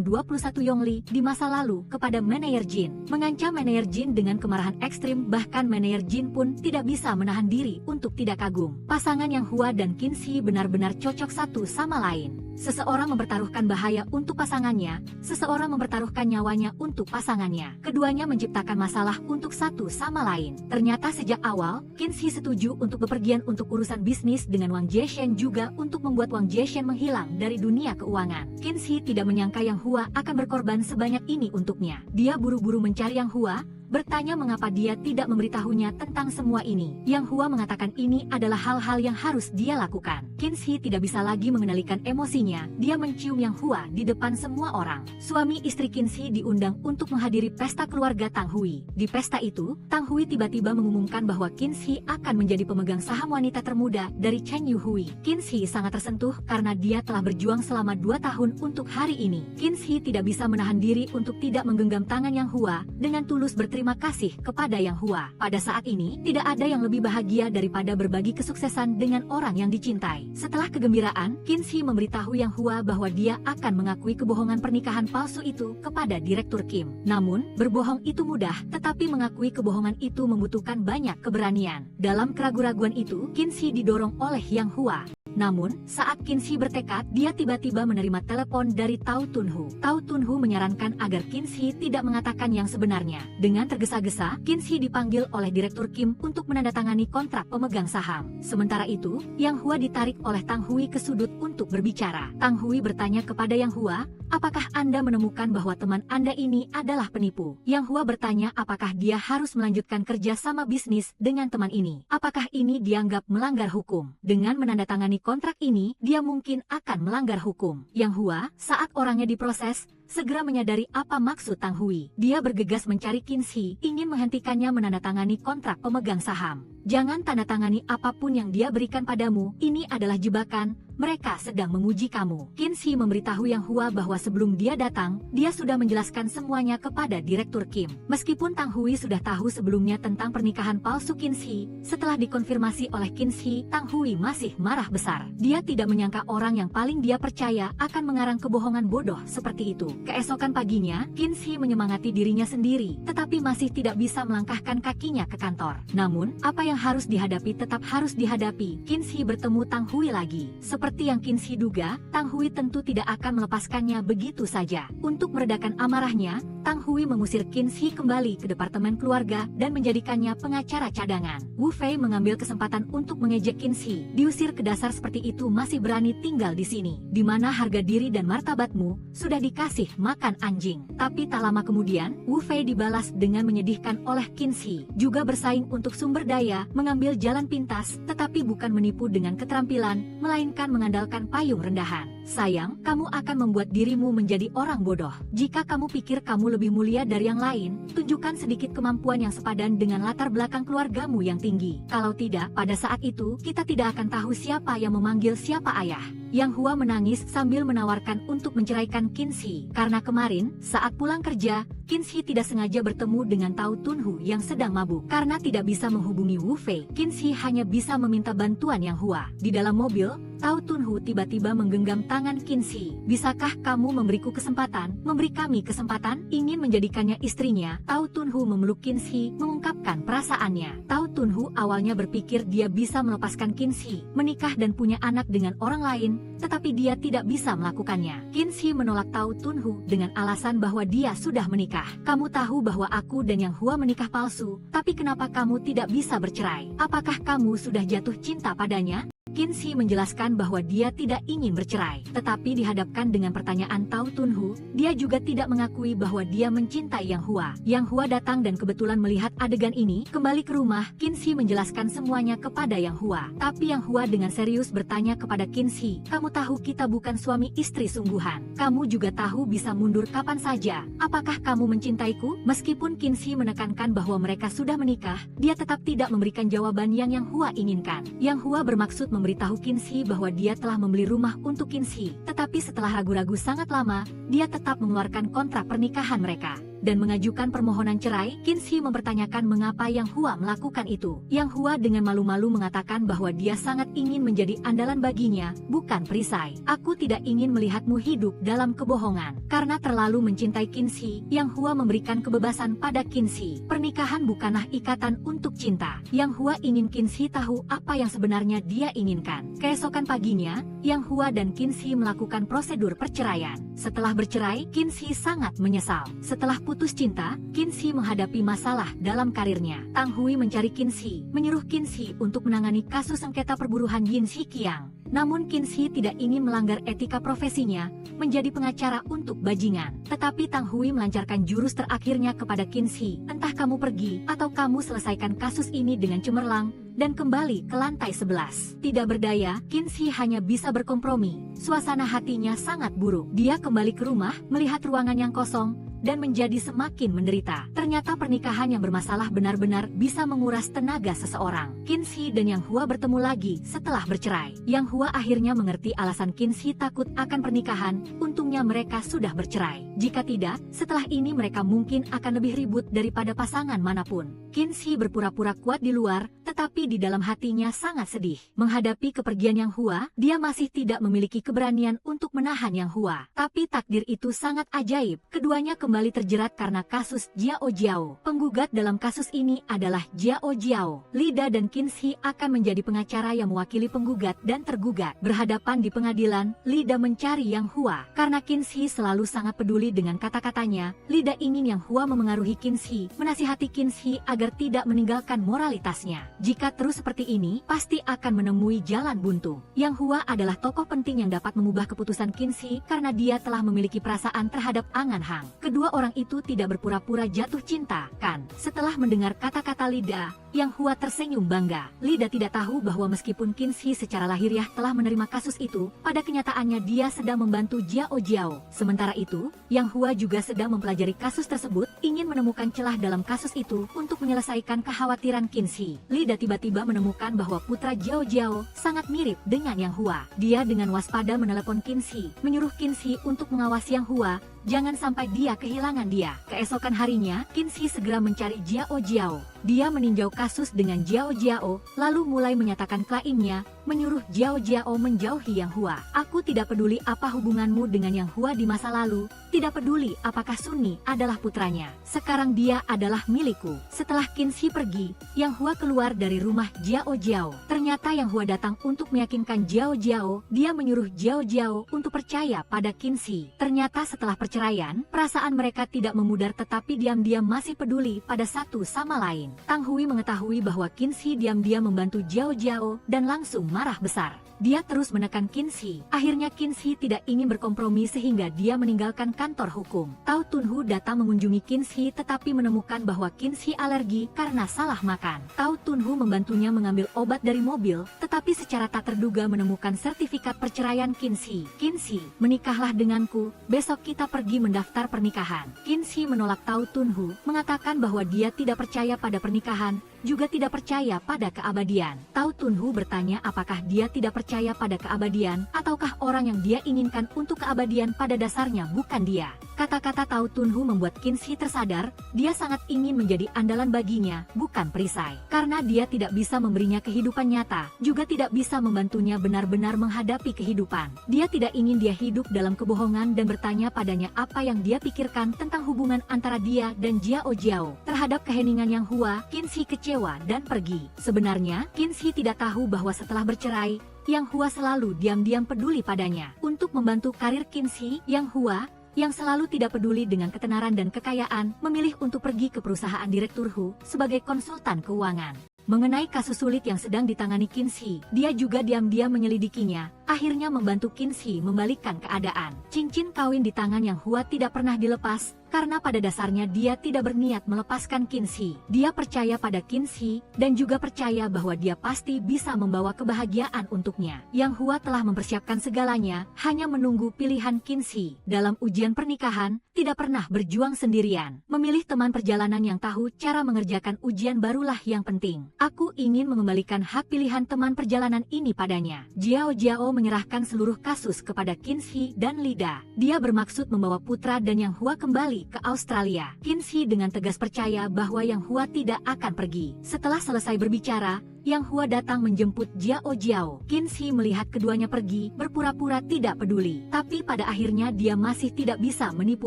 21 Yongli di masa lalu kepada manajer Jin. Mengancam manajer Jin dengan kemarahan ekstrim, bahkan manajer Jin pun tidak bisa menahan diri untuk tidak kagum. Pasangan Yang Hua dan Qin Shi benar-benar cocok satu sama lain. Seseorang mempertaruhkan bahaya untuk pasangannya, seseorang mempertaruhkan nyawanya untuk pasangannya. Keduanya menciptakan masalah untuk satu sama lain. Ternyata sejak awal, Qin Shi setuju untuk bepergian untuk urusan bisnis dengan Wang Jieshen juga untuk membuat Wang Jieshen menghilang dari dunia keuangan. Qin Shi tidak menyangka Yang Hua akan berkorban sebanyak ini untuknya. Dia buru-buru mencari Yang Hua, bertanya mengapa dia tidak memberitahunya tentang semua ini. Yang Hua mengatakan ini adalah hal-hal yang harus dia lakukan. Qin Shi tidak bisa lagi mengendalikan emosinya. Dia mencium Yang Hua di depan semua orang. Suami istri Qin Shi diundang untuk menghadiri pesta keluarga Tang Hui. Di pesta itu, Tang Hui tiba-tiba mengumumkan bahwa Qin Shi akan menjadi pemegang saham wanita termuda dari Chen Yu Hui. Qin Shi sangat tersentuh karena dia telah berjuang selama 2 tahun untuk hari ini. Qin Shi tidak bisa menahan diri untuk tidak menggenggam tangan Yang Hua dengan tulus berterima kasih kepada Yang Hua. Pada saat ini, tidak ada yang lebih bahagia daripada berbagi kesuksesan dengan orang yang dicintai. Setelah kegembiraan, Qin Shi memberitahu Yang Hua bahwa dia akan mengakui kebohongan pernikahan palsu itu kepada Direktur Kim. Namun, berbohong itu mudah, tetapi mengakui kebohongan itu membutuhkan banyak keberanian. Dalam keraguan-raguan itu, Qin Shi didorong oleh Yang Hua. Namun, saat Qin Shi bertekad, dia tiba-tiba menerima telepon dari Tao Tunhu. Tao Tunhu menyarankan agar Qin Shi tidak mengatakan yang sebenarnya. Dengan tergesa-gesa, Qin Shi dipanggil oleh Direktur Kim untuk menandatangani kontrak pemegang saham. Sementara itu, Yang Hua ditarik oleh Tang Hui ke sudut untuk berbicara. Tang Hui bertanya kepada Yang Hua, apakah Anda menemukan bahwa teman Anda ini adalah penipu? Yang Hua bertanya apakah dia harus melanjutkan kerja sama bisnis dengan teman ini. Apakah ini dianggap melanggar hukum? Dengan menandatangani kontrak ini, dia mungkin akan melanggar hukum. Yang Hua, saat orangnya diproses, segera menyadari apa maksud Tang Hui. Dia bergegas mencari Qin Shi, ingin menghentikannya menandatangani kontrak pemegang saham. Jangan tanda tangani apapun yang dia berikan padamu, ini adalah jebakan, mereka sedang memuji kamu. Qin Shi memberitahu Yang Hua bahwa sebelum dia datang, dia sudah menjelaskan semuanya kepada Direktur Kim. Meskipun Tang Hui sudah tahu sebelumnya tentang pernikahan palsu Qin Shi, setelah dikonfirmasi oleh Qin Shi, Tang Hui masih marah besar. Dia tidak menyangka orang yang paling dia percaya akan mengarang kebohongan bodoh seperti itu. Keesokan paginya, Qin Shi menyemangati dirinya sendiri, tetapi masih tidak bisa melangkahkan kakinya ke kantor. Namun, apa yang harus dihadapi tetap harus dihadapi. Qin Shi bertemu Tang Hui lagi. Seperti yang Qin Shi duga, Tang Hui tentu tidak akan melepaskannya begitu saja. Untuk meredakan amarahnya, Tang Hui mengusir Qin Shi kembali ke departemen keluarga dan menjadikannya pengacara cadangan. Wu Fei mengambil kesempatan untuk mengejek Qin Shi. Diusir ke dasar seperti itu masih berani tinggal di sini, di mana harga diri dan martabatmu sudah dikasih makan anjing. Tapi tak lama kemudian, Wu Fei dibalas dengan menyedihkan oleh Qin Shi. Juga bersaing untuk sumber daya, mengambil jalan pintas, tetapi bukan menipu dengan keterampilan, melainkan mengandalkan payung rendahan. Sayang, kamu akan membuat dirimu menjadi orang bodoh. Jika kamu pikir kamu lebih mulia dari yang lain, tunjukkan sedikit kemampuan yang sepadan dengan latar belakang keluargamu yang tinggi. Kalau tidak, pada saat itu, kita tidak akan tahu siapa yang memanggil siapa ayah. Yang Hua menangis sambil menawarkan untuk menceraikan Qin Shi. Karena kemarin, saat pulang kerja, Qin Shi tidak sengaja bertemu dengan Tao Tunhu yang sedang mabuk. Karena tidak bisa menghubungi Wu Fei, Qin Shi hanya bisa meminta bantuan Yang Hua. Di dalam mobil, Tao Tunhu tiba-tiba menggenggam tangan Qin Shi. Bisakah kamu memberiku kesempatan, memberi kami kesempatan? Ingin menjadikannya istrinya, Tao Tunhu memeluk Qin Shi, mengungkapkan perasaannya. Tao Tunhu awalnya berpikir dia bisa melepaskan Qin Shi, menikah dan punya anak dengan orang lain, tetapi dia tidak bisa melakukannya. Qin Shi menolak Tao Tunhu dengan alasan bahwa dia sudah menikah. Kamu tahu bahwa aku dan Yang Hua menikah palsu, tapi kenapa kamu tidak bisa bercerai? Apakah kamu sudah jatuh cinta padanya? Qin Shi menjelaskan bahwa dia tidak ingin bercerai, tetapi dihadapkan dengan pertanyaan Tao Tunhu, dia juga tidak mengakui bahwa dia mencintai Yang Hua. Yang Hua datang dan kebetulan melihat adegan ini. Kembali ke rumah, Qin Shi menjelaskan semuanya kepada Yang Hua. Tapi Yang Hua dengan serius bertanya kepada Qin Shi, kamu tahu kita bukan suami istri sungguhan. Kamu juga tahu bisa mundur kapan saja. Apakah kamu mencintaiku? Meskipun Qin Shi menekankan bahwa mereka sudah menikah, dia tetap tidak memberikan jawaban yang Yang Hua inginkan. Yang Hua bermaksud memberitahu Qin Shi bahwa dia telah membeli rumah untuk Qin Shi, tetapi setelah ragu-ragu sangat lama, dia tetap mengeluarkan kontrak pernikahan mereka. dan mengajukan permohonan cerai, Qin mempertanyakan mengapa Yang Hua melakukan itu. Yang Hua dengan malu-malu mengatakan bahwa dia sangat ingin menjadi andalan baginya, bukan perisai. Aku tidak ingin melihatmu hidup dalam kebohongan. Karena terlalu mencintai Qin, Yang Hua memberikan kebebasan pada Qin. Pernikahan bukanlah ikatan untuk cinta. Yang Hua ingin Qin tahu apa yang sebenarnya dia inginkan. Keesokan paginya, Yang Hua dan Qin melakukan prosedur perceraian. Setelah bercerai, Qin sangat menyesal. Setelah putus cinta, Qin menghadapi masalah dalam karirnya. Tang Hui mencari Qin, menyuruh Qin untuk menangani kasus sengketa perburuan Yin Qiang. Namun Qin tidak ingin melanggar etika profesinya, menjadi pengacara untuk bajingan. Tetapi Tang Hui melancarkan jurus terakhirnya kepada Qin, entah kamu pergi atau kamu selesaikan kasus ini dengan cemerlang dan kembali ke lantai 11. Tidak berdaya, Qin hanya bisa berkompromi. Suasana hatinya sangat buruk. Dia kembali ke rumah, melihat ruangan yang kosong, dan menjadi semakin menderita. Ternyata pernikahan yang bermasalah benar-benar bisa menguras tenaga seseorang. Qin dan Yang Hua bertemu lagi setelah bercerai. Yang Hua akhirnya mengerti alasan Qin takut akan pernikahan, untungnya mereka sudah bercerai. Jika tidak, setelah ini mereka mungkin akan lebih ribut daripada pasangan manapun. Qin berpura-pura kuat di luar, tetapi di dalam hatinya sangat sedih. Menghadapi kepergian Yang Hua, dia masih tidak memiliki keberanian untuk menahan Yang Hua. Tapi takdir itu sangat ajaib. Keduanya kembali terjerat karena kasus Jiao Jiao. Penggugat dalam kasus ini adalah Jiao Jiao. Lida dan Qin akan menjadi pengacara yang mewakili penggugat dan tergugat. Berhadapan di pengadilan, Lida mencari Yang Hua. Karena Qin selalu sangat peduli dengan kata-katanya, Lida ingin Yang Hua memengaruhi Qin, menasihati Qin agar tidak meninggalkan moralitasnya. Jika terus seperti ini, pasti akan menemui jalan buntu. Yang Hua adalah tokoh penting yang dapat mengubah keputusan Qin karena dia telah memiliki perasaan terhadap Angan Hang. Kedua orang itu tidak berpura-pura jatuh cinta, kan? Setelah mendengar kata-kata Lida, Yang Hua tersenyum bangga. Lida tidak tahu bahwa meskipun Qin secara lahiriah telah menerima kasus itu, pada kenyataannya dia sedang membantu Jiao Jiao. Sementara itu, Yang Hua juga sedang mempelajari kasus tersebut, ingin menemukan celah dalam kasus itu untuk menyelesaikan kekhawatiran Qin. Lida tiba-tiba menemukan bahwa putra Jiao Jiao sangat mirip dengan Yang Hua. Dia dengan waspada menelepon Qin, menyuruh Qin untuk mengawasi Yang Hua, jangan sampai dia kehilangan dia. Keesokan harinya, Qin segera mencari Jiao Jiao. Dia meninjau kasus dengan Jiao Jiao, lalu mulai menyatakan klaimnya, menyuruh Jiao Jiao menjauhi Yang Hua. Aku tidak peduli apa hubunganmu dengan Yang Hua di masa lalu, tidak peduli apakah Sunni adalah putranya. Sekarang dia adalah milikku. Setelah Qin pergi, Yang Hua keluar dari rumah Jiao Jiao. Ternyata Yang Hua datang untuk meyakinkan Jiao Jiao, dia menyuruh Jiao Jiao untuk percaya pada Qin. Ternyata setelah perceraian, perasaan mereka tidak memudar tetapi diam-diam masih peduli pada satu sama lain. Tang Hui mengetahui bahwa Qin diam-diam membantu Jiao Jiao dan langsung marah besar. Dia terus menekan Qin. Akhirnya Qin tidak ingin berkompromi sehingga dia meninggalkan kantor hukum. Tao Tunhu datang mengunjungi Qin tetapi menemukan bahwa Qin alergi karena salah makan. Tao Tunhu membantunya mengambil obat dari mobil, tetapi secara tak terduga menemukan sertifikat perceraian Qin. Qin, menikahlah denganku, besok kita pergi mendaftar pernikahan. Qin menolak Tao Tunhu, mengatakan bahwa dia tidak percaya pada pernikahan, juga tidak percaya pada keabadian. Tao Tunhu bertanya apakah dia tidak percaya pada keabadian, ataukah orang yang dia inginkan untuk keabadian pada dasarnya bukan dia. Kata-kata Tao Tunhu membuat Qin tersadar, dia sangat ingin menjadi andalan baginya, bukan perisai. Karena dia tidak bisa memberinya kehidupan nyata, juga tidak bisa membantunya benar-benar menghadapi kehidupan. Dia tidak ingin dia hidup dalam kebohongan dan bertanya padanya apa yang dia pikirkan tentang hubungan antara dia dan Jiao Jiao. Terhadap keheningan Yang Hua, Qin kecewa dan pergi. Sebenarnya, Qin tidak tahu bahwa setelah bercerai, Yang Hua selalu diam-diam peduli padanya. Untuk membantu karir Qin, Yang Hua, yang selalu tidak peduli dengan ketenaran dan kekayaan, memilih untuk pergi ke perusahaan Direktur Hu sebagai konsultan keuangan. Mengenai kasus sulit yang sedang ditangani Qin dia juga diam-diam menyelidikinya, akhirnya membantu Qin membalikkan keadaan. Cincin kawin di tangan Yang Hua tidak pernah dilepas, karena pada dasarnya dia tidak berniat melepaskan Qin. Dia percaya pada Qin dan juga percaya bahwa dia pasti bisa membawa kebahagiaan untuknya. Yang Hua telah mempersiapkan segalanya, hanya menunggu pilihan Qin. Dalam ujian pernikahan, tidak pernah berjuang sendirian. Memilih teman perjalanan yang tahu cara mengerjakan ujian barulah yang penting. Aku ingin mengembalikan hak pilihan teman perjalanan ini padanya. Jiao Jiao menyerahkan seluruh kasus kepada Kinshi dan Lida. Dia bermaksud membawa putra dan Yang Hua kembali ke Australia. Kinshi dengan tegas percaya bahwa Yang Hua tidak akan pergi. Setelah selesai berbicara, Yang Hua datang menjemput Jiao Jiao. Kinshi melihat keduanya pergi, berpura-pura tidak peduli. Tapi pada akhirnya dia masih tidak bisa menipu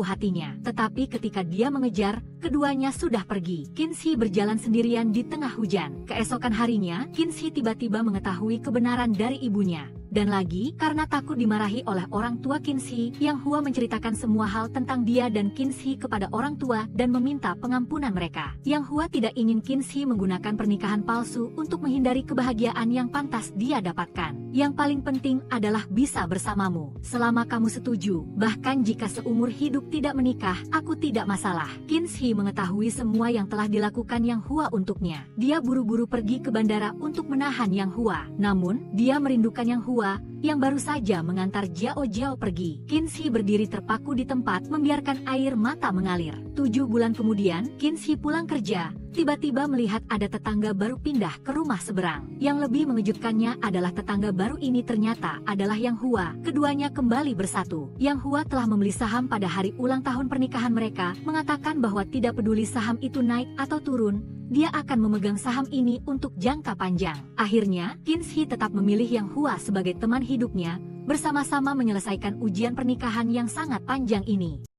hatinya. Tetapi ketika dia mengejar, keduanya sudah pergi. Kinshi berjalan sendirian di tengah hujan. Keesokan harinya, Kinshi tiba-tiba mengetahui kebenaran dari ibunya. Dan lagi, karena takut dimarahi oleh orang tua Kinshi, Yang Hua menceritakan semua hal tentang dia dan Kinshi kepada orang tua dan meminta pengampunan mereka. Yang Hua tidak ingin Kinshi menggunakan pernikahan palsu untuk menghindari kebahagiaan yang pantas dia dapatkan. Yang paling penting adalah bisa bersamamu. Selama kamu setuju, bahkan jika seumur hidup tidak menikah, aku tidak masalah. Kinshi mengetahui semua yang telah dilakukan Yang Hua untuknya. Dia buru-buru pergi ke bandara untuk menahan Yang Hua. Namun, dia merindukan Yang Hua yang baru saja mengantar Jiao Jiao pergi. Kinshi berdiri terpaku di tempat membiarkan air mata mengalir. 7 bulan kemudian, Kinshi pulang kerja. Tiba-tiba melihat ada tetangga baru pindah ke rumah seberang. Yang lebih mengejutkannya adalah tetangga baru ini ternyata adalah Yang Hua. Keduanya kembali bersatu. Yang Hua telah membeli saham pada hari ulang tahun pernikahan mereka, mengatakan bahwa tidak peduli saham itu naik atau turun, dia akan memegang saham ini untuk jangka panjang. Akhirnya, Kinshi tetap memilih Yang Hua sebagai teman hidupnya, bersama-sama menyelesaikan ujian pernikahan yang sangat panjang ini.